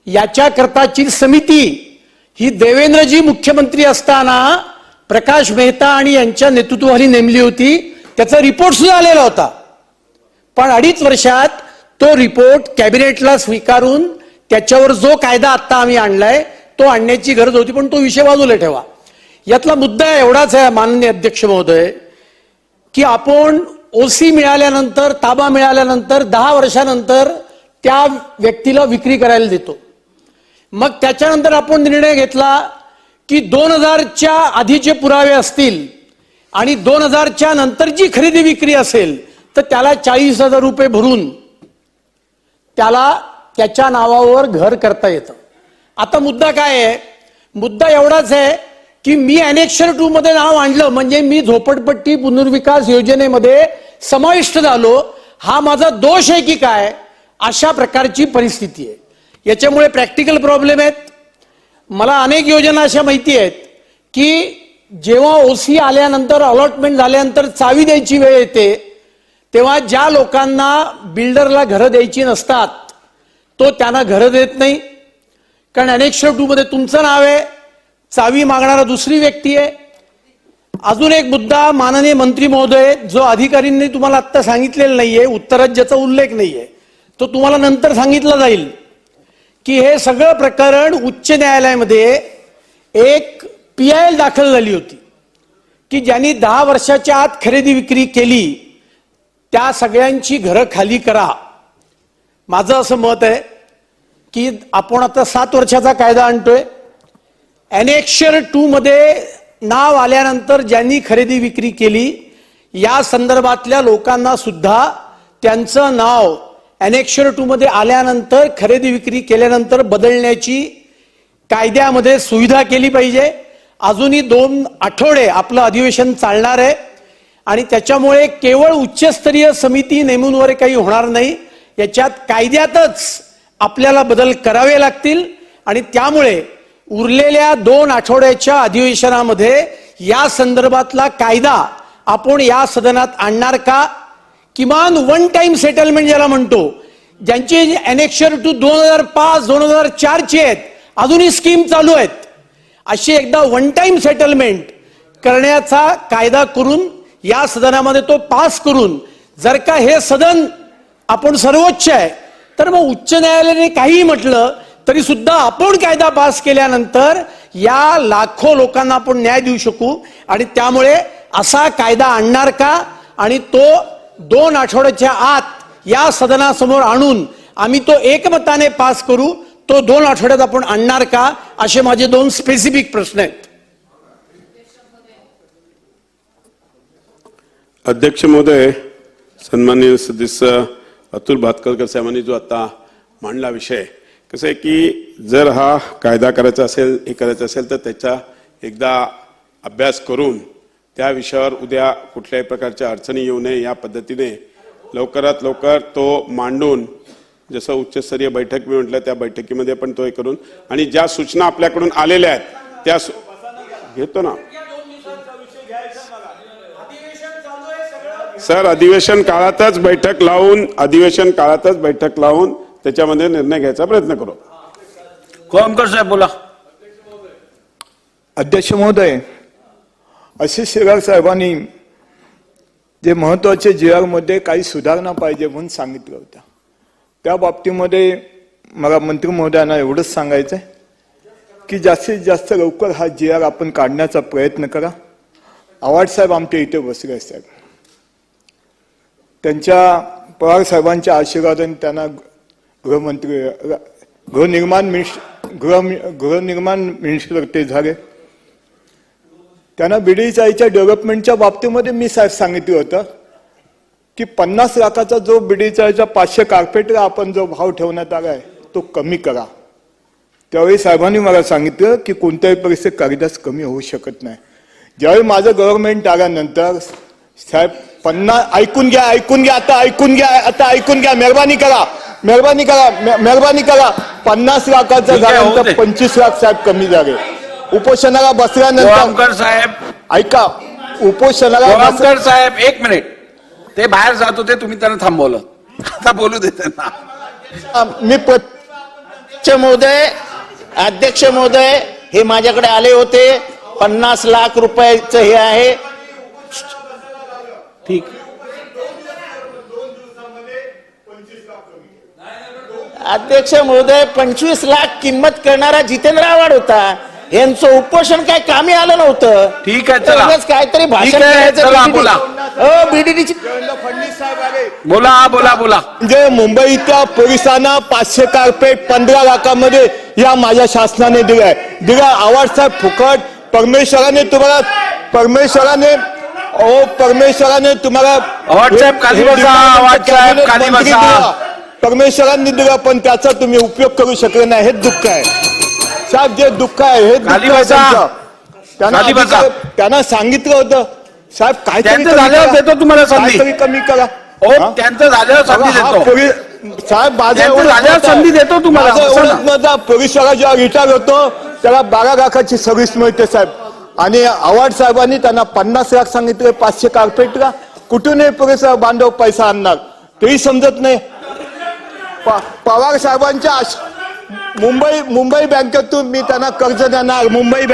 Speaker 8: याच्याकरताची समिती ही देवेंद्रजी मुख्यमंत्री असताना प्रकाश मेहता आणि यांच्या नेतृत्वाखाली नेमली होती. त्याचा रिपोर्ट सुद्धा आलेला होता. पण 2.5 वर्षात तो रिपोर्ट कॅबिनेटला स्वीकारून त्याच्यावर जो कायदा आता आम्ही आणलाय तो आणण्याची गरज होती. पण तो विषय बाजूला ठेवा. यातला मुद्दा एवढाच आहे माननीय अध्यक्ष महोदय, की आपण OC मिळाल्यानंतर, ताबा मिळाल्यानंतर 10 वर्षानंतर त्या व्यक्तीला विक्री करायला देतो. मग त्याच्यानंतर आपण निर्णय घेतला की 2000च्या आधीचे पुरावे असतील आणि 2000च्या नंतर जी खरेदी विक्री असेल तर त्याला 40,000 रुपये भरून त्याला त्याच्या नावावर घर करता येतं. आता मुद्दा काय आहे? मुद्दा एवढाच आहे की मी अनेक्शर 2 मध्ये नाव आणलं म्हणजे मी झोपडपट्टी पुनर्विकास योजनेमध्ये समाविष्ट झालो. हा माझा दोष आहे की काय? अशा प्रकारची परिस्थिती आहे. याच्यामुळे प्रॅक्टिकल प्रॉब्लेम आहेत. मला अनेक योजना अशा माहिती आहेत की जेव्हा OC आल्यानंतर, अलॉटमेंट झाल्यानंतर चावी द्यायची वेळ येते तेव्हा ज्या लोकांना बिल्डरला घरं द्यायची नसतात तो त्यांना घरं देत नाही. कारण अनेक्शर 2 मध्ये तुमचं नाव आहे, चावी मागणारा दुसरी व्यक्ती आहे. अजून एक मुद्दा माननीय मंत्री महोदय, जो अधिकाऱ्यांनी तुम्हाला आता सांगितलेला नाहीये, उत्तरात ज्याचा उल्लेख नाहीये, तो तुम्हाला नंतर सांगितला जाईल की हे सगळं प्रकरण उच्च न्यायालयामध्ये एक PIL दाखल झाली होती की ज्यांनी 10 वर्षाच्या आत खरेदी विक्री केली त्या सगळ्यांची घरं खाली करा. माझं असं मत आहे की आपण आता 7 वर्षाचा कायदा आणतोय. अनेक्शर 2 मध्ये नाव आल्यानंतर ज्यांनी खरेदी विक्री केली या संदर्भातल्या लोकांना सुद्धा त्यांचं नाव अनेक्शर 2 मध्ये आल्यानंतर खरेदी विक्री केल्यानंतर बदलण्याची कायद्यामध्ये सुविधा केली पाहिजे. अजूनही 2 आठवडे आपलं अधिवेशन चालणार आहे आणि त्याच्यामुळे केवळ उच्चस्तरीय समिती नेमून वगैरे काही होणार नाही. याच्यात कायद्यातच आपल्याला बदल करावे लागतील आणि त्यामुळे उरलेल्या 2 आठवड्याच्या अधिवेशनामध्ये या संदर्भातला कायदा आपण या सदनात आणणार का? किमान वन टाइम सेटलमेंट ज्याला म्हणतो, ज्यांची अनेक्शर 2 2005 2004 ची आहेत, अजूनही स्कीम चालू आहेत, अशी एकदा वन टाइम सेटलमेंट करण्याचा कायदा करून या सदनामध्ये तो पास करून, जर का हे सदन आपण सर्वोच्च आहे तर मग उच्च न्यायालयाने काही म्हटलं तरी सुद्धा आपण कायदा पास केल्यानंतर या लाखो लोकांना आपण न्याय देऊ शकू. आणि त्यामुळे असा कायदा आणणार का आणि तो 2 आठवड्याच्या आत या सदनासमोर आणून आम्ही तो एकमताने पास करू, तो 2 आठवड्यात आपण आणणार का? असे माझे 2 स्पेसिफिक प्रश्न आहेत.
Speaker 2: अध्यक्ष महोदय, सन्माननीय सदस्य अतुल भातखळकर साहेबांनी जो आता मांडला विषय, कसं आहे की जर हा कायदा करायचा असेल, हे करायचं असेल तर त्याचा एकदा अभ्यास करून त्या विषयावर उद्या कुठल्याही प्रकारच्या अडचणी येऊ नये या पद्धतीने लवकरात लवकर तो मांडून, जसं उच्चस्तरीय बैठक मी म्हटलं त्या बैठकीमध्ये पण तो हे करून, आणि ज्या सूचना आपल्याकडून आलेल्या आहेत त्या घेतो ना. सर अधिवेशन काळातच बैठक लावून त्याच्यामध्ये निर्णय घ्यायचा प्रयत्न करू.
Speaker 1: कोळंबकर साहेब बोला.
Speaker 9: अध्यक्ष महोदय, आशिष शेलार साहेबांनी जे महत्वाचे GR मध्ये काही सुधारणा पाहिजे म्हणून सांगितलं होतं, त्या बाबतीमध्ये मला मंत्री महोदयांना एवढंच सांगायचंय की जास्तीत जास्त लवकर हा GR आपण काढण्याचा प्रयत्न करा. आव्हाड साहेब आमच्या इथे बसले साहेब, त्यांच्या पवार साहेबांच्या आशीर्वादाने त्यांना गृहनिर्माण मिनिस्टर ते झाले. त्यांना बीडी चाळीच्या डेव्हलपमेंटच्या बाबतीमध्ये मी साहेब सांगितलं होतं की 50 लाखाचा जो बीडी चाळीचा 500 कार्पेटला आपण जो भाव ठेवण्यात आलाय तो कमी करा. त्यावेळी साहेबांनी मला सांगितलं की कोणत्याही परिस्थितीत कागदास कमी होऊ शकत नाही. ज्यावेळी माझं गव्हर्नमेंट आल्यानंतर साहेब 50 ऐकून घ्या मेहरबानी करा 50 लाखाचं झाल्यानंतर 25 लाख साहेब कमी झाले. उपोषणाला बसल्यानंतर
Speaker 1: कोळंबकर साहेब
Speaker 9: ऐका, उपोषणाला
Speaker 1: कोळंबकर साहेब एक मिनिट, ते बाहेर जात होते, तुम्ही त्यांना थांबवलं, आता बोलू दे त्यांना.
Speaker 9: मी
Speaker 7: अध्यक्ष महोदय हे माझ्याकडे आले होते. 50 लाख रुपयाचं हे आहे.
Speaker 1: ठीक.
Speaker 7: अध्यक्ष महोदय 25 लाख किंमत करणारा जितेंद्र आव्हाड होता. यांचं उपोषण काय कामी आलं नव्हतं.
Speaker 1: ठीक आहे, चला.
Speaker 7: उगाच काहीतरी भाषण
Speaker 1: ठीक आहे,
Speaker 7: करायचं.
Speaker 1: चला, बोला.
Speaker 7: बीडीडीची
Speaker 9: फडणवीस साहेब आले
Speaker 1: बोला.
Speaker 9: म्हणजे मुंबईच्या पोलिसांना 500 कार्पेट 15 लाखामध्ये या माझ्या शासनाने दिला. आव्हाड साहेब फुकट परमेश्वराने तुम्हाला
Speaker 1: आव्हाड साहेब खाली बसा, आव्हाड साहेब खाली बसा.
Speaker 9: परमेश्वरांनी दिला पण त्याचा तुम्ही उपयोग करू शकले नाही. हे दुःख आहे साहेब, जे दुःख आहे हे
Speaker 1: खाली बसा. खाली बसा.
Speaker 9: त्यांना सांगितलं होतं साहेब काहीतरी
Speaker 1: त्यांचं
Speaker 9: कमी
Speaker 1: झाल्यावर
Speaker 9: करा.
Speaker 1: देतो तुम्हाला संधी.
Speaker 9: काहीतरी कमी करा. हा?
Speaker 1: त्यांचं झाल्यावर संधी
Speaker 9: हा,
Speaker 1: देतो.
Speaker 9: साहेब माझं
Speaker 1: त्यांचं
Speaker 9: एवढंच
Speaker 1: झाल्यावर
Speaker 9: मत आहे.
Speaker 1: संधी देतो तुम्हाला.
Speaker 9: माझं
Speaker 1: बसा ना.
Speaker 9: एवढंच मत आहे. पोलिसाला जेव्हा रिटायर होतो त्याला 12 लाखाची सर्व्हिस मिळते साहेब, आणि आव्हाड साहेबांनी त्यांना 50 लाख सांगितले 500 कार्पेटला. कुठून हे पोलीस बांधव पैसा आणणार तेही समजत नाही. पवार साहेबांच्या मुंबई बँकेतून मी त्यांना कर्ज देणार. मुंबई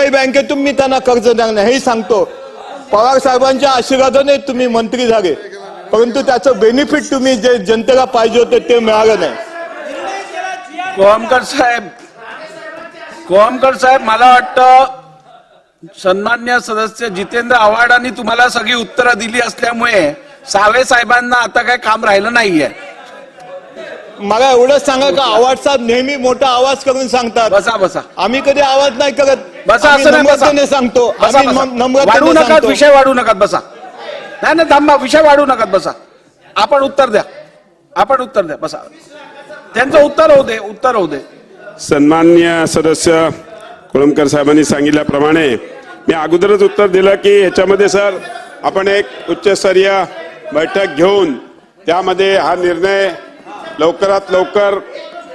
Speaker 9: बँकेतून मी त्यांना कर्ज देणार हेही सांगतो. पवार साहेबांच्या आशीर्वादाने तुम्ही मंत्री झाले, परंतु त्याचं बेनिफिट तुम्ही जे जनतेला पाहिजे होते ते मिळालं नाही.
Speaker 1: कोळंबकर साहेब मला वाटतं सन्मान्य सदस्य जितेंद्र आव्हाडांनी तुम्हाला सगळी उत्तरं दिली असल्यामुळे सावे साहेबांना आता काय काम राहिलं नाहीये.
Speaker 9: मला एवढंच सांगा का आव्हाड साहेब नेहमी मोठा आवाज करून सांगतात.
Speaker 1: बसा.
Speaker 9: आम्ही कधी आवाज नाही करत.
Speaker 1: बसा,
Speaker 9: आम्ही
Speaker 1: असं नाही, बसा.
Speaker 9: नम्रतेने सांगतो.
Speaker 1: बसा.
Speaker 9: आम्ही
Speaker 1: वाढू
Speaker 9: नम्रतेने
Speaker 1: नका,
Speaker 9: सांगतो.
Speaker 1: विषय वाढू नका. बसा. नाही थांबा, विषय वाढू नका. बसा. आपण उत्तर द्या. बसा. त्यांचं उत्तर होऊ दे.
Speaker 2: सन्मान्य सदस्य कोळंबकर साहेबांनी सांगितल्याप्रमाणे मी अगोदरच उत्तर दिलं की याच्यामध्ये सर आपण एक उच्चस्तरीय बैठक घेऊन त्यामध्ये हा निर्णय लवकरात लवकर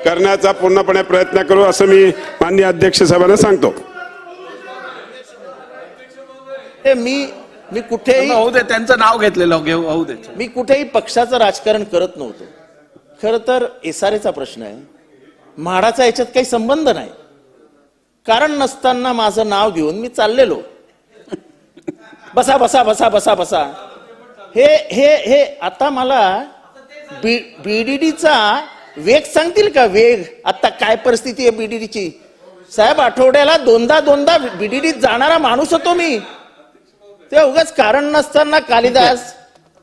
Speaker 2: करण्याचा पूर्णपणे प्रयत्न करू असं मी माननीय अध्यक्ष साहेबांना सांगतो.
Speaker 7: मी कुठेही
Speaker 1: होऊ दे, त्यांचं नाव घेतलेलं होऊ दे.
Speaker 7: मी कुठेही पक्षाचं राजकारण करत नव्हतो. खरं तर SRA प्रश्न आहे, म्हाडाचा याच्यात काही संबंध नाही. कारण नसताना माझं नाव घेऊन मी चाललेलो. बसा. हे आता मला बीडीडीचा वेग सांगतील का? वेग आता काय परिस्थिती आहे बीडीडीची साहेब? आठवड्याला दोनदा बीडीडीत जाणारा माणूस होतो मी. ते उगाच कारण नसताना कालिदास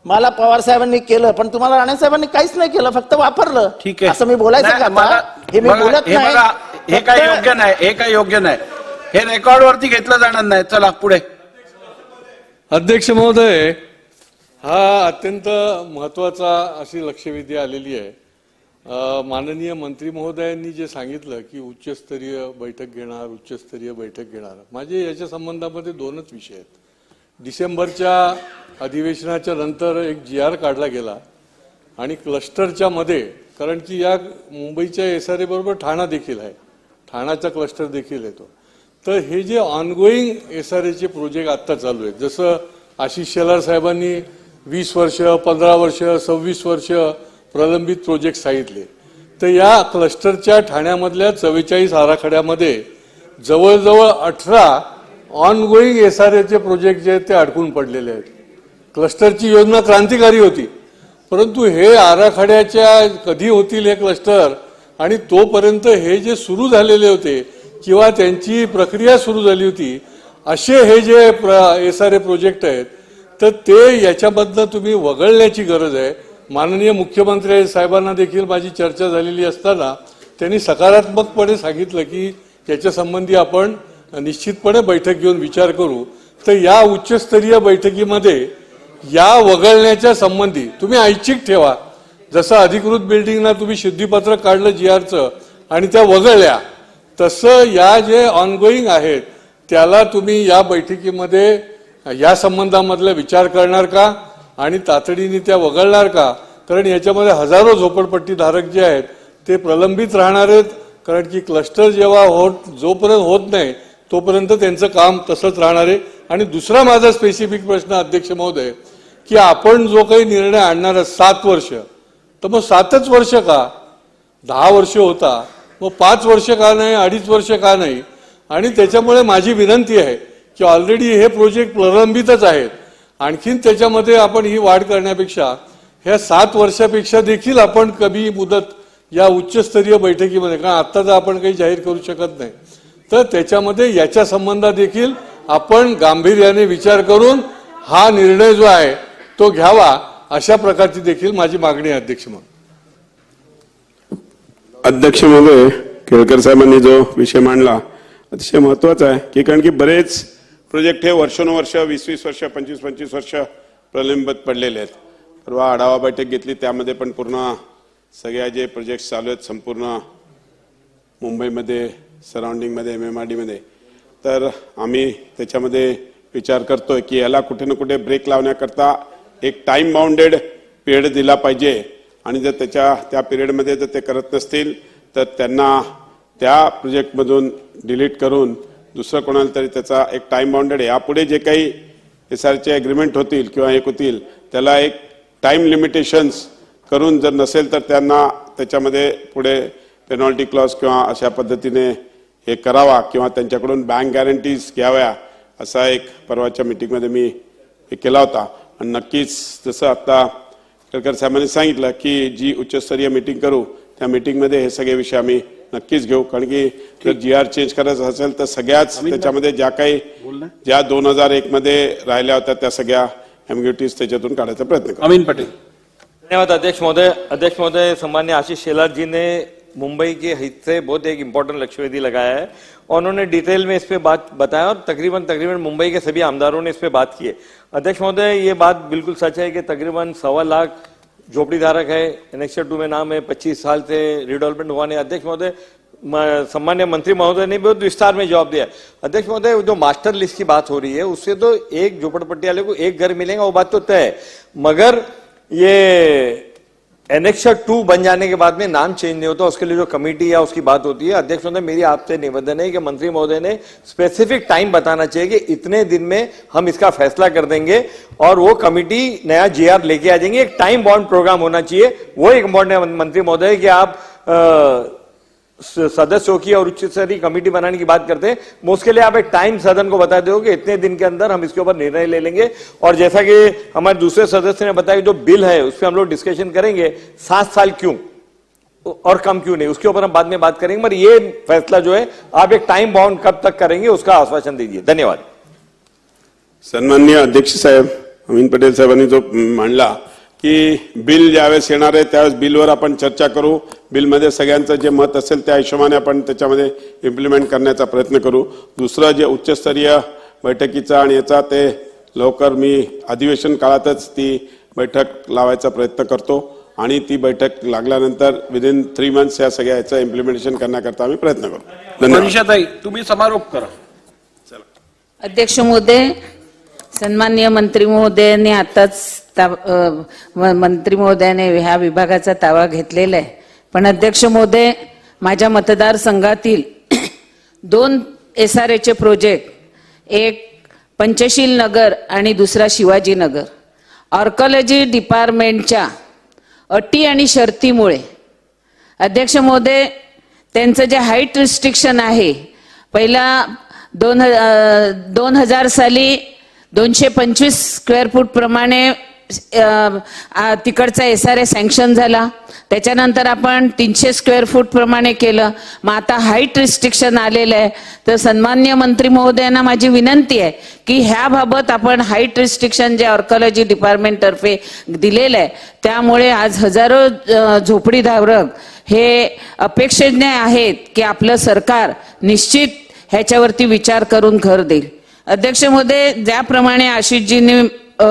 Speaker 7: मला पवार साहेबांनी केलं, पण तुम्हाला राणे साहेबांनी काहीच नाही केलं, फक्त वापरलं.
Speaker 1: ठीक आहे,
Speaker 7: असं मी बोलायचं का आता? हे मी बोलत नाही.
Speaker 1: हे काही योग्य नाही. हे रेकॉर्ड वरती घेतलं जाणार नाही. चला पुढे.
Speaker 10: अध्यक्ष महोदय, हा अत्यंत महत्वाचा अशी लक्षवेधी आलेली आहे. माननीय मंत्री महोदयांनी जे सांगितलं की उच्चस्तरीय बैठक घेणार, माझे याच्या संबंधामध्ये दोनच विषय आहेत. डिसेंबरच्या अधिवेशनाच्या नंतर एक GR काढला गेला आणि क्लस्टरच्या मध्ये, कारण की या मुंबईच्या SRA बरोबर ठाणा देखील आहे, ठाण्याचा क्लस्टर देखील येतो. तर हे जे ऑनगोईंग SRAचे प्रोजेक्ट आता चालू आहेत, जसं आशिष शेलार साहेबांनी 20 वर्ष, 15 वर्ष, 26 वर्ष प्रलंबित प्रोजेक्ट सांगितले. तर या क्लस्टरच्या ठाण्यामधल्या 44 आराखड्यामध्ये जवळजवळ 18 ऑनगोईंग SRA प्रोजेक्ट जे आहेत ते अडकून पडलेले आहेत. क्लस्टरची योजना क्रांतिकारी होती, परंतु हे आराखड्याच्या कधी होतील हे क्लस्टर, आणि तोपर्यंत हे जे सुरू झालेले होते किंवा त्यांची प्रक्रिया सुरू झाली होती असे हे जे SRA प्रोजेक्ट आहेत, तर ते याच्यामधनं तुम्ही वगळण्याची गरज आहे. माननीय मुख्यमंत्री साहेबांना देखील माझी चर्चा झालेली असताना त्यांनी सकारात्मकपणे सांगितलं की याच्या संबंधी आपण निश्चितपणे बैठक घेऊन विचार करू. तर या उच्चस्तरीय बैठकीमध्ये या वगळण्याच्या संबंधी तुम्ही ऐच्छिक ठेवा. जसं अधिकृत बिल्डिंगला तुम्ही शुद्धीपत्र काढलं GRचं आणि त्या वगळल्या, तसं या जे ऑनगोईंग आहेत त्याला तुम्ही या बैठकीमध्ये या संबंधामधला विचार करणार का आणि तातडीने त्या वगळणार का? कारण याच्यामध्ये हजारो झोपडपट्टी धारक जे आहेत ते प्रलंबित राहणार आहेत. कारण की क्लस्टर जेव्हा जोपर्यंत होत नाही तोपर्यंत त्यांचं काम तसंच राहणार आहे. आणि दुसरा माझा स्पेसिफिक प्रश्न अध्यक्ष महोदय, की आपण जो काही निर्णय आणणार आहे 7 वर्ष, तर मग 7च वर्ष का? 10 वर्ष होता, मग 5 वर्ष का नाही, 2.5 वर्ष का नाही? आणि त्याच्यामुळे माझी विनंती आहे की ऑलरेडी हे प्रोजेक्ट प्रलंबितच आहेत, आणखीन त्याच्यामध्ये आपण ही वाढ करण्यापेक्षा ह्या 7 वर्षापेक्षा देखील आपण कमी मुदत या उच्चस्तरीय बैठकीमध्ये, कारण आता तर आपण काही जाहीर करू शकत नाही, तर त्याच्यामध्ये याच्या संबंधात देखील आपण गांभीर्याने विचार करून हा निर्णय जो आहे तो घ्यावा, अशा प्रकारची देखील माझी मागणी आहे.
Speaker 2: अध्यक्ष महोदय, केळकर साहेबांनी जो विषय मांडला अतिशय महत्वाचा आहे, की कारण की बरेच प्रोजेक्ट हे वर्षानुवर्ष 20-20 वर्ष, 25-25 वर्ष प्रलंबित पडलेले आहेत. परवा आढावा बैठक घेतली, त्यामध्ये पण पूर्ण सगळ्या जे प्रोजेक्ट चालू आहेत संपूर्ण मुंबईमध्ये, सराउंडिंगमध्ये, MMRD मध्ये, तर आम्ही त्याच्यामध्ये विचार करतोय की याला कुठे ना कुठे ब्रेक लावण्याकरता एक टाइम बाउंडेड पिरियड दिला पाहिजे. आणि जर त्या पिरियडमध्ये जर ते करत नसतील तर त्यांना त्या प्रोजेक्टमधून डिलीट करून दुसरं कोणाला तरी त्याचा एक टाइम बाउंडेड आहे. यापुढे जे काही SRAचे ॲग्रीमेंट होतील किंवा एक होतील त्याला एक टाइम लिमिटेशन्स करून, जर नसेल तर त्यांना त्याच्यामध्ये पुढे पेनॉल्टी क्लॉज किंवा अशा पद्धतीने हे करावा किंवा त्यांच्याकडून बँक गॅरंटीज घ्याव्या, असा एक परवाच्या मीटिंगमध्ये मी हे केला होता. आणि नक्कीच जसं आता केळकर साहेबांनी सांगितलं की जी उच्चस्तरीय मीटिंग करू त्या मीटिंगमध्ये हे सगळे विषय आम्ही नक्कीच घेऊ. कारण की जर GR चेंज करायचं असेल तर सगळ्याच त्याच्यामध्ये ज्या 2001 मध्ये राहिल्या होत्या त्या सगळ्या एम्बिग्युइटीज त्याच्यातून काढायचा प्रयत्न करू.
Speaker 1: अमीन पटेल.
Speaker 11: धन्यवाद अध्यक्ष महोदय. सम्मान्य आशीष शेलार जी ने मुंबई के हित से बहुत एक इम्पोर्टेंट लक्ष्यवेधी लगाया है और उन्होंने डिटेल में इस पे बात बताया और तकरीबन मुंबई के सभी आमदारों ने इस पे बात की है. अध्यक्ष महोदय, ये बात बिल्कुल सच है कि तकरीबन 1.25 लाख झोपड़ी धारक है, एनेक्सर 2 में नाम है, 25 साल से रिडेवलपमेंट हुआ नहीं. अध्यक्ष महोदय, सम्मान्य मंत्री महोदय ने बहुत विस्तार में जवाब दिया. अध्यक्ष महोदय, जो मास्टर लिस्ट की बात हो रही है उससे तो एक झोपड़पट्टी वाले को एक घर मिलेगा, वो बात तो तय है, मगर ये एनेक्सर 2 बन जाने के बाद में नाम चेंज नहीं होता, उसके लिए जो कमेटी या उसकी बात होती है. अध्यक्ष महोदय, मेरी आपसे निवेदन है कि मंत्री महोदय ने स्पेसिफिक टाइम बताना चाहिए कि इतने दिन में हम इसका फैसला कर देंगे और वो कमेटी नया GR लेके आ जाएंगे. एक टाइम बाउंड प्रोग्राम होना चाहिए. वो एक इम्पोर्टेंट मंत्री महोदय कि आप सदस्यों की और उच्च स्तरीय कमेटी बनाने की बात करते हैं, उसके लिए आप एक टाइम सदन को बता दो कि इतने दिन के अंदर हम इसके ऊपर निर्णय ले लेंगे. और जैसा कि हमारे दूसरे सदस्य ने बताया, जो बिल है उस पर हम लोग डिस्कशन करेंगे, 7 साल क्यों और कम क्यों नहीं, उसके ऊपर हम बाद में बात करेंगे. मगर ये फैसला जो है आप एक टाइम बाउंड कब तक करेंगे उसका आश्वासन दीजिए. धन्यवाद.
Speaker 2: सन्माननीय अध्यक्ष साहेब, अमीन पटेल साहेबांनी जो मांडला की बिल ज्यावेळेस येणार आहे त्यावेळेस बिलवर आपण चर्चा करू, बिलमध्ये सगळ्यांचं जे मत असेल त्या हिशोबाने आपण त्याच्यामध्ये इम्प्लिमेंट करण्याचा प्रयत्न करू. दुसरं जे उच्चस्तरीय बैठकीचा आणि याचा ते लवकर मी अधिवेशन काळातच ती बैठक लावायचा प्रयत्न करतो आणि ती बैठक लागल्यानंतर विदिन 3 मंथ्स या सगळ्या याचं इम्प्लिमेंटेशन करण्याकरता आम्ही प्रयत्न करू. धन्यवाद.
Speaker 1: मनीषाताई, तुम्ही समारोप करा.
Speaker 12: अध्यक्ष महोदय, सन्माननीय मंत्री महोदयांनी आताच मंत्री महोदयाने ह्या विभागाचा ताबा घेतलेला आहे. पण अध्यक्ष महोदय, माझ्या मतदारसंघातील 2 SRAचे प्रोजेक्ट, एक पंचशील नगर आणि दुसरा शिवाजी नगर. आर्कॉलॉजी डिपार्टमेंटच्या अटी आणि शर्तीमुळे अध्यक्ष महोदय त्यांचं जे हाईट रिस्ट्रिक्शन आहे, पहिला 2000 साली 225 स्क्वेअर फूट प्रमाणे तिकडचा SRA सँक्शन झाला. त्याच्यानंतर आपण 300 स्क्वेअर फूट प्रमाणे केलं. मग आता हाईट रिस्ट्रिक्शन आलेलं आहे. तर सन्माननीय मंत्री महोदयांना माझी विनंती आहे की ह्या बाबत आपण हाईट रिस्ट्रिक्शन जे आर्कॉलॉजी डिपार्टमेंट तर्फे दिलेलं आहे, त्यामुळे आज हजारो झोपडीधारक हे अपेक्षेने आहेत की आपलं सरकार निश्चित ह्याच्यावरती विचार करून घर देईल. अध्यक्ष महोदय, ज्याप्रमाणे आशिषजींनी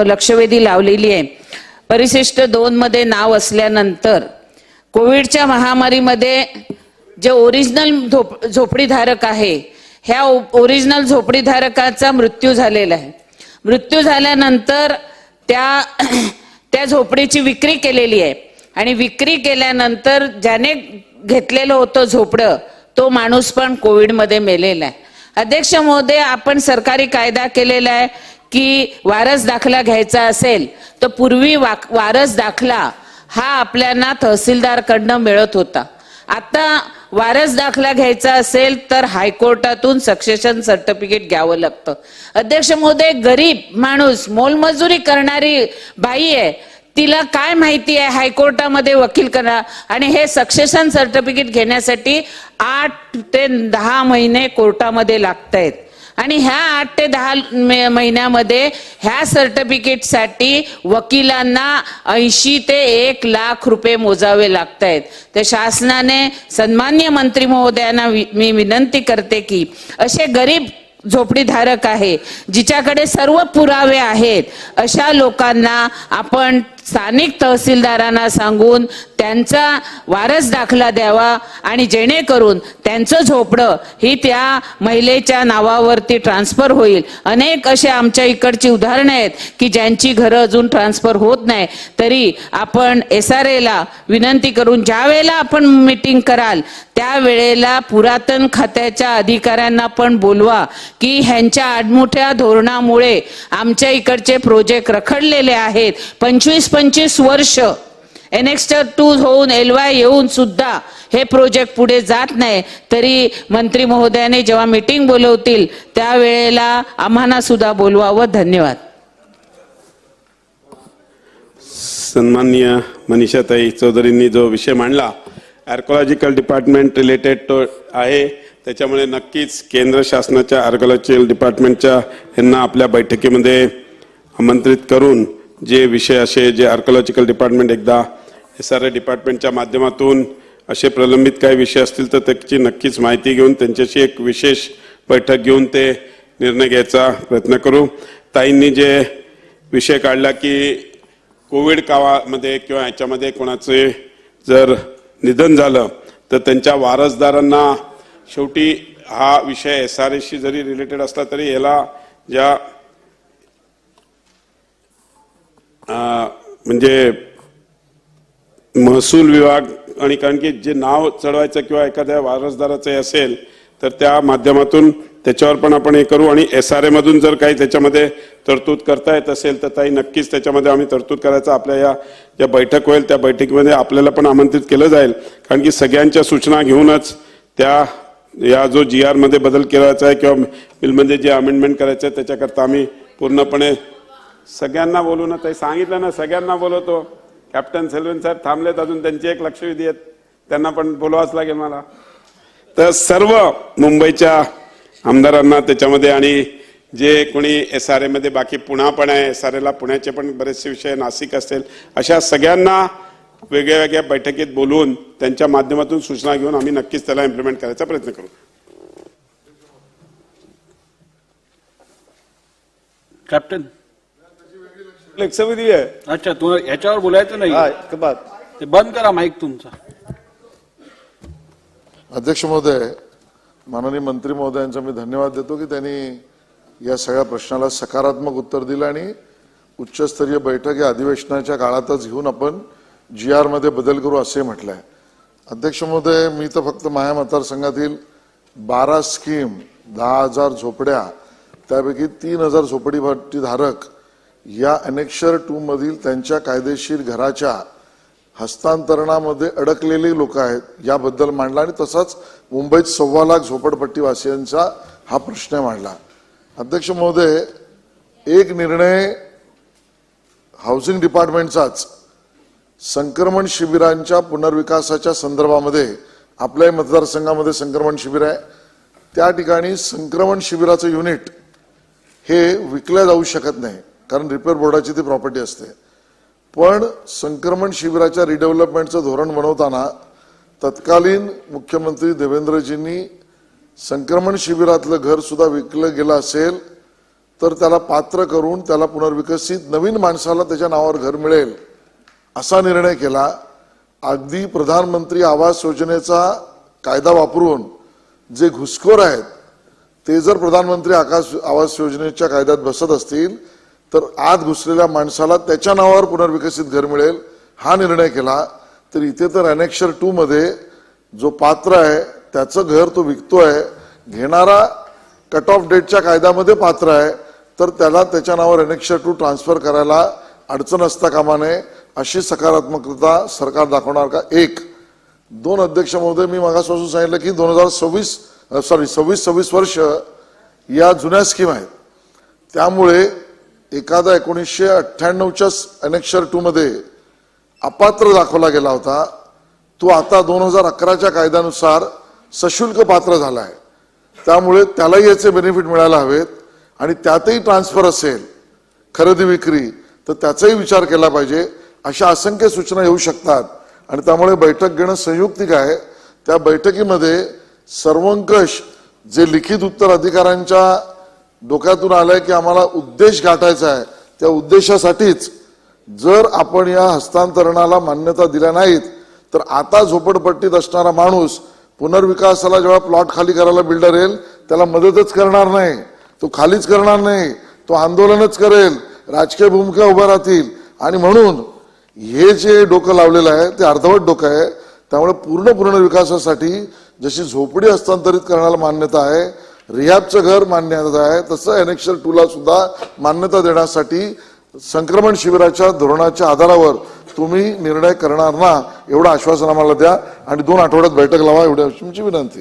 Speaker 12: लक्षवेधी लावलेली आहे, परिशिष्ट 2 मध्ये नाव असल्यानंतर कोविडच्या महामारीमध्ये जे ओरिजिनल झोपडीधारक आहे, ह्या ओरिजिनल झोपडीधारकाचा मृत्यू झालेला आहे. मृत्यू झाल्यानंतर त्या झोपडीची विक्री केलेली आहे आणि विक्री केल्यानंतर ज्याने घेतलेलं होतं झोपडं, तो माणूस पण कोविडमध्ये मेलेला आहे. अध्यक्ष महोदय, आपण सरकारी कायदा केलेला आहे की वारस दाखला घ्यायचा असेल तर पूर्वी वारस दाखला हा आपल्याला तहसीलदारकडनं मिळत होता. आता वारस दाखला घ्यायचा असेल तर हायकोर्टातून सक्सेशन सर्टिफिकेट घ्यावं लागतं. अध्यक्ष महोदय, गरीब माणूस, मोलमजुरी करणारी बाई आहे, तिला काय माहिती आहे हायकोर्टामध्ये वकील करा, आणि हे सक्सेशन सर्टिफिकेट घेण्यासाठी 8 ते 10 महिने कोर्टामध्ये लागतायत. आणि ह्या 8 ते 10 महिन्यामध्ये ह्या सर्टिफिकेटसाठी वकिलांना 80 ते 1 लाख रुपये मोजावे लागतायत. तर शासनाने सन्माननीय मंत्री महोदयांना मी विनंती करते की असे गरीब झोपडीधारक आहे, जिच्याकडे सर्व पुरावे आहेत, अशा लोकांना आपण स्थानिक तहसीलदारांना सांगून त्यांचा वारस दाखला द्यावा आणि जेणेकरून त्यांचं झोपडं ही त्या महिलेच्या नावावरती ट्रान्सफर होईल. अनेक असे आमच्या इकडची उदाहरणं आहेत की ज्यांची घरं अजून ट्रान्सफर होत नाही. तरी आपण SRA ला विनंती करून ज्या वेळेला आपण मीटिंग कराल त्यावेळेला पुरातन खात्याच्या अधिकाऱ्यांना पण बोलवा की ह्यांच्या आडमुठ्या धोरणामुळे आमच्या इकडचे प्रोजेक्ट रखडलेले आहेत. 25 वर्ष एनेक्स्टर 2 होऊन LY येऊन सुद्धा हे प्रोजेक्ट पुढे जात नाही. तरी मंत्री महोदयाने जेव्हा मीटिंग बोलवतील त्यावेळेला आम्हाला सुद्धा बोलवावं. धन्यवाद.
Speaker 2: सन्माननीय मनीषाताई चौधरींनी जो विषय मांडला, आर्कॉलॉजिकल डिपार्टमेंट रिलेटेड तो आहे, त्याच्यामुळे नक्कीच केंद्र शासनाच्या आर्कॉलॉजिकल डिपार्टमेंटच्या यांना आपल्या बैठकीमध्ये आमंत्रित करून जे विषय असे जे आर्कॉलॉजिकल डिपार्टमेंट एकदा SRA डिपार्टमेंटच्या माध्यमातून असे प्रलंबित काही विषय असतील तर त्याची नक्कीच माहिती घेऊन त्यांच्याशी एक विशेष बैठक घेऊन ते निर्णय घ्यायचा प्रयत्न करू. ताईंनी जे विषय काढला की कोविड काळामध्ये किंवा ह्याच्यामध्ये कोणाचे जर निधन झालं तर त्यांच्या वारसदारांना शेवटी हा विषय SRAशी जरी रिलेटेड असला तरी याला ज्या म्हणजे महसूल विभाग आणि कारण की जे नाव चढवायचं किंवा एखाद्या वारसदाराचं असेल तर त्या माध्यमातून त्याच्यावर पण आपण हे करू. आणि SRA मधून जर काही त्याच्यामध्ये तरतूद करता येत असेल तर ताई नक्कीच त्याच्यामध्ये आम्ही तरतूद करायचं. आपल्या या बैठक होईल त्या बैठकीमध्ये आपल्याला पण आमंत्रित केलं जाईल, कारण की सगळ्यांच्या सूचना घेऊनच या जो GR मध्ये बदल करायचा आहे किंवा बिलमध्ये जे अमेंडमेंट करायचं आहे त्याच्याकरता आम्ही पूर्णपणे सगळ्यांना बोलू ना. ताई सांगितलं ना, सगळ्यांना बोलवतो. कॅप्टन सेल्वन साहेब थांबलेत, अजून त्यांची एक लक्षवेधी आहेत, त्यांना पण बोलवाच लागेल मला. तर सर्व मुंबईच्या आमदारांना त्याच्यामध्ये आणि जे कोणी SRA मध्ये बाकी पुणा पण आहे, SRA ला पुण्याचे पण बरेचसे विषय, नाशिक असेल, अशा सगळ्यांना वेगळ्या वेगळ्या बैठकीत बोलवून त्यांच्या माध्यमातून सूचना घेऊन आम्ही नक्कीच त्याला इम्प्लिमेंट करायचा प्रयत्न करू.
Speaker 1: कॅप्टन
Speaker 9: लक्षवेधी आहे.
Speaker 1: अच्छा, तू याच्यावर बोलायचं नाही, ते बंद करा माईक तुमचा.
Speaker 3: अध्यक्ष महोदय, माननीय मंत्री महोदयांचा मी धन्यवाद देतो की त्यांनी या सगळ्या प्रश्नाला सकारात्मक उत्तर दिलं आणि उच्चस्तरीय बैठक या अधिवेशनाच्या काळातच घेऊन आपण GR मध्ये बदल करू असे म्हटलंय. अध्यक्ष महोदय, मी तर फक्त माझ्या मतदारसंघातील 12 स्कीम, 10,000 झोपड्या त्यापैकी 3000 झोपडीपट्टी धारक या अनेक्षर 2 मधील त्यांच्या कायदेशीर घराच्या हस्तांतरणामध्ये अडकलेले लोक आहेत याबद्दल मांडला आणि तसाच मुंबईत 1.25 लाख झोपडपट्टी वासियांचा हा प्रश्न मांडला. अध्यक्ष महोदय, एक निर्णय हाऊसिंग डिपार्टमेंटचाच संक्रमण शिबिरांच्या पुनर्विकासाच्या संदर्भामध्ये आपल्या मतदारसंघामध्ये संक्रमण शिबिर आहे, त्या ठिकाणी संक्रमण शिबिराचं युनिट हे विकल्या जाऊ शकत नाही कारण रिपेअर बोर्डाची ती प्रॉपर्टी असते. पण संक्रमण शिबिराच्या रिडेव्हलपमेंटचं धोरण बनवताना तत्कालीन मुख्यमंत्री देवेंद्रजींनी संक्रमण शिबिरातलं घर सुद्धा विकलं गेलं असेल तर त्याला पात्र करून त्याला पुनर्विकसित नवीन माणसाला त्याच्या नावावर घर मिळेल असा निर्णय केला. अगदी प्रधानमंत्री आवास योजनेचा कायदा वापरून जे घुसखोर आहेत ते जर प्रधानमंत्री आवास योजनेच्या कायद्यात बसत असतील तर आत घुसलेल्या माणसाला त्याच्या नावावर पुनर्विकसित घर मिळेल हा निर्णय केला. तर इथे तर अनेक्षर 2 मध्ये जो पात्र आहे त्याचं घर तो विकतोय, घेणारा कट ऑफ डेटच्या कायद्यामध्ये पात्र आहे तर त्याला त्याच्या नावावर अनेक्षर 2 ट्रान्सफर करायला अडचण असता कामा नये अशी सकारात्मकता सरकार दाखवणार का? 1. 2 अध्यक्ष महोदय, मी मागासपासून सांगितलं की 26 वर्ष या जुन्या स्कीम आहेत, त्यामुळे एखादा 1998च्या अनेक्षर 2 मध्ये अपात्र दाखवला गेला होता तो आता 2011च्या कायद्यानुसार सशुल्क पात्र झाला आहे. त्यामुळे त्यालाही याचे बेनिफिट मिळायला हवेत आणि त्यातही ट्रान्सफर असेल खरेदी विक्री तर त्याचाही विचार केला पाहिजे. अशा असंख्य सूचना येऊ शकतात आणि त्यामुळे बैठक घेणं संयुक्तिक आहे. त्या बैठकीमध्ये सर्वंकष जे लिखित उत्तर अधिकाऱ्यांच्या डोक्यातून आलंय की आम्हाला उद्देश गाठायचा आहे, त्या उद्देशासाठीच जर आपण या हस्तांतरणाला मान्यता दिल्या नाहीत तर आता झोपडपट्टीत असणारा माणूस पुनर्विकासाला जेव्हा प्लॉट खाली करायला बिल्डर येईल त्याला मदतच करणार नाही, तो खालीच करणार नाही, तो आंदोलनच करेल, राजकीय भूमिका उभ्या राहतील. आणि म्हणून हे जे डोकं लावलेलं आहे ते अर्धवट डोकं आहे. त्यामुळे पूर्ण पुनर्विकासासाठी जशी झोपडी हस्तांतरित करण्याला मान्यता आहे, रिहॅबचं घर मान्यता आहे, तसं अनेक्षर 2 ला सुद्धा मान्यता देण्यासाठी संक्रमण शिबिराच्या धोरणाच्या आधारावर तुम्ही निर्णय करणार ना एवढं आश्वासन आम्हाला द्या आणि 2 आठवड्यात बैठक लावा एवढी तुमची विनंती.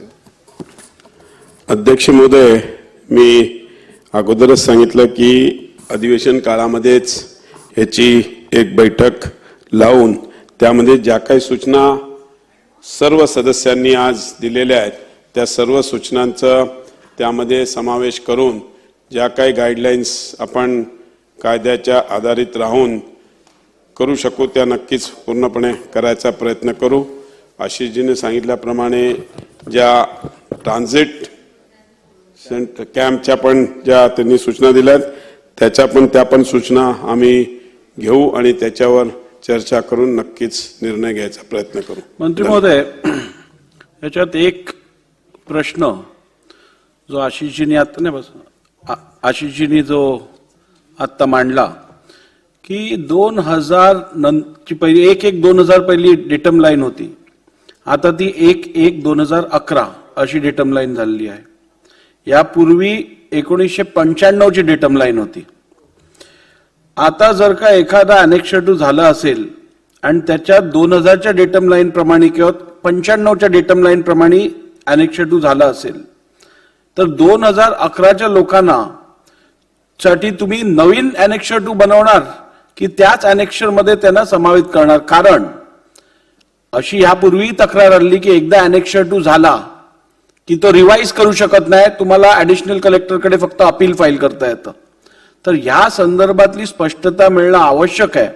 Speaker 2: अध्यक्ष महोदय, मी अगोदरच सांगितलं की अधिवेशन काळामध्येच याची एक बैठक लावून त्यामध्ये ज्या काही सूचना सर्व सदस्यांनी आज दिलेल्या आहेत त्या सर्व सूचनांचा त्यामध्ये समावेश करून ज्या काही गाईडलाईन्स आपण कायद्याच्या आधारित राहून करू शकू त्या नक्कीच पूर्णपणे करायचा प्रयत्न करू. आशिषजीने सांगितल्याप्रमाणे ज्या ट्रान्झिट कॅम्पच्या पण ज्या त्यांनी सूचना दिल्यात त्या पण सूचना आम्ही घेऊ आणि त्याच्यावर चर्चा करून नक्कीच निर्णय घ्यायचा प्रयत्न करू.
Speaker 1: मंत्री महोदय, याच्यात एक प्रश्न जो आशिषजींनी आता नाही बस आशिषजींनी जो आत्ता मांडला की 2000 पहिली 1/1/2000 पहिली डेटम लाईन होती, आता ती 1/1/2011 अशी डेटम लाईन झालेली आहे. यापूर्वी 1995ची डेटम लाईन होती. आता जर का एखादा अनेक्षर 2 झाला असेल आणि त्याच्यात 2000च्या डेटम लाईन प्रमाणे किंवा 95च्या डेटम लाईन प्रमाणे अनेक्षर 2 झाला असेल तर 2011च्या लोकांना साठी तुम्ही नवीन अनेक्षर 2 बनवणार की त्याच अनेक्षर मध्ये त्यांना समावित करणार? कारण अशी यापूर्वी तक्रार आली की एकदा अनेक्षर 2 झाला की तो रिवाइज करू शकत नाही, तुम्हाला ऍडिशनल कलेक्टरकडे फक्त अपील फाईल करता येतं. तर ह्या संदर्भातली स्पष्टता मिळणं आवश्यक आहे.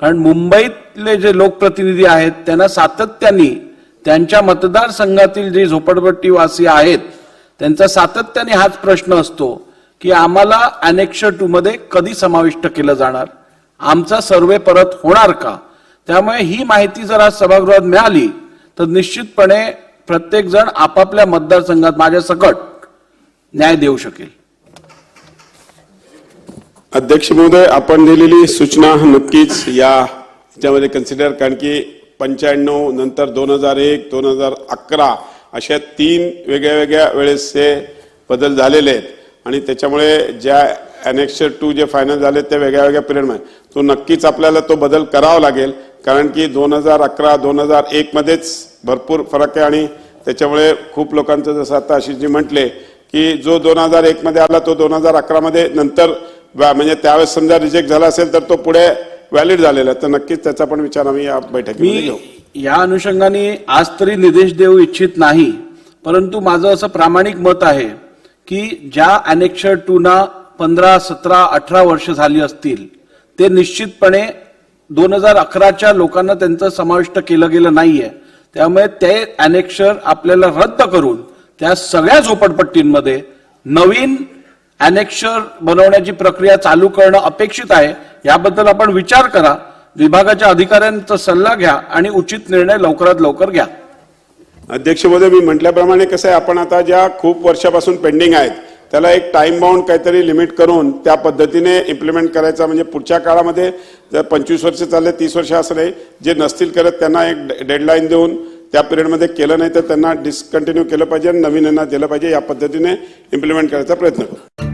Speaker 1: कारण मुंबईतले जे लोकप्रतिनिधी आहेत त्यांना सातत्याने त्यांच्या मतदारसंघातील जे झोपडपट्टीवासी आहेत त्यांचा सातत्याने हाच प्रश्न असतो की आम्हाला अनेक्षर 2 मध्ये कधी समाविष्ट केलं जाणार, आमचा सर्वे परत होणार का? त्यामुळे ही माहिती जर आज सभागृहात मिळाली तर निश्चितपणे प्रत्येक जण आपापल्या मतदारसंघात माझ्या सकट न्याय देऊ शकेल.
Speaker 2: अध्यक्ष महोदय, आपण दिलेली सूचना नक्कीच याच्यामध्ये कन्सिडर, कारण की 95 नंतर 2001 2011 अशा 3 वेगळ्या वेगळ्या वेळेसचे बदल झालेले आहेत आणि त्याच्यामुळे ज्या ॲनेक्सर 2 जे फायनल झाले ते वेगळ्या वेगळ्या पिरियडमध्ये तो नक्कीच आपल्याला तो बदल करावा लागेल, कारण की 2011 2001 मध्येच भरपूर फरक आहे आणि त्याच्यामुळे खूप लोकांचं जसं आता आशिषजी म्हटले की जो 2001 मध्ये आला तो 2011 मध्ये नंतर म्हणजे त्यावेळेस समजा रिजेक्ट झाला असेल तर तो पुढे व्हॅलिड झालेला आहे. तर नक्कीच त्याचा पण विचार आम्ही या बैठकीमध्ये घेऊ.
Speaker 1: मी या अनुषंगाने आज तरी निर्देश देऊ इच्छित नाही, परंतु माझं असं प्रामाणिक मत आहे की ज्या अनेक्सर 2 ना 15, 17, 18 वर्ष झाली असतील ते निश्चितपणे 2011च्या लोकांना त्यांचं समाविष्ट केलं गेलं नाहीये. त्यामुळे ते अनेक्सर आपल्याला रद्द करून त्या सगळ्या झोपडपट्टींमध्ये नवीन अनेक्सर बनवण्याची प्रक्रिया चालू करणं अपेक्षित आहे. याबद्दल आपण विचार करा, विभागाच्या अधिकाऱ्यांचा सल्ला घ्या आणि उचित निर्णय लवकरात लवकर घ्या.
Speaker 2: अध्यक्ष महोदय, मी म्हटल्याप्रमाणे कसं आहे, आपण आता ज्या खूप वर्षापासून पेंडिंग आहेत त्याला एक टाइम बाउंड काहीतरी लिमिट करून त्या पद्धतीने इम्प्लिमेंट करायचा. म्हणजे पुढच्या काळामध्ये जर 25 वर्ष चालले 30 वर्ष असं नाही, जे नसतील करत त्यांना एक डेडलाईन देऊन त्या पिरियडमध्ये केलं नाही तर त्यांना डिस्कंटिन्यू केलं पाहिजे आणि नवीन यांना दिलं पाहिजे. या पद्धतीने इम्प्लिमेंट करायचा प्रयत्न करू.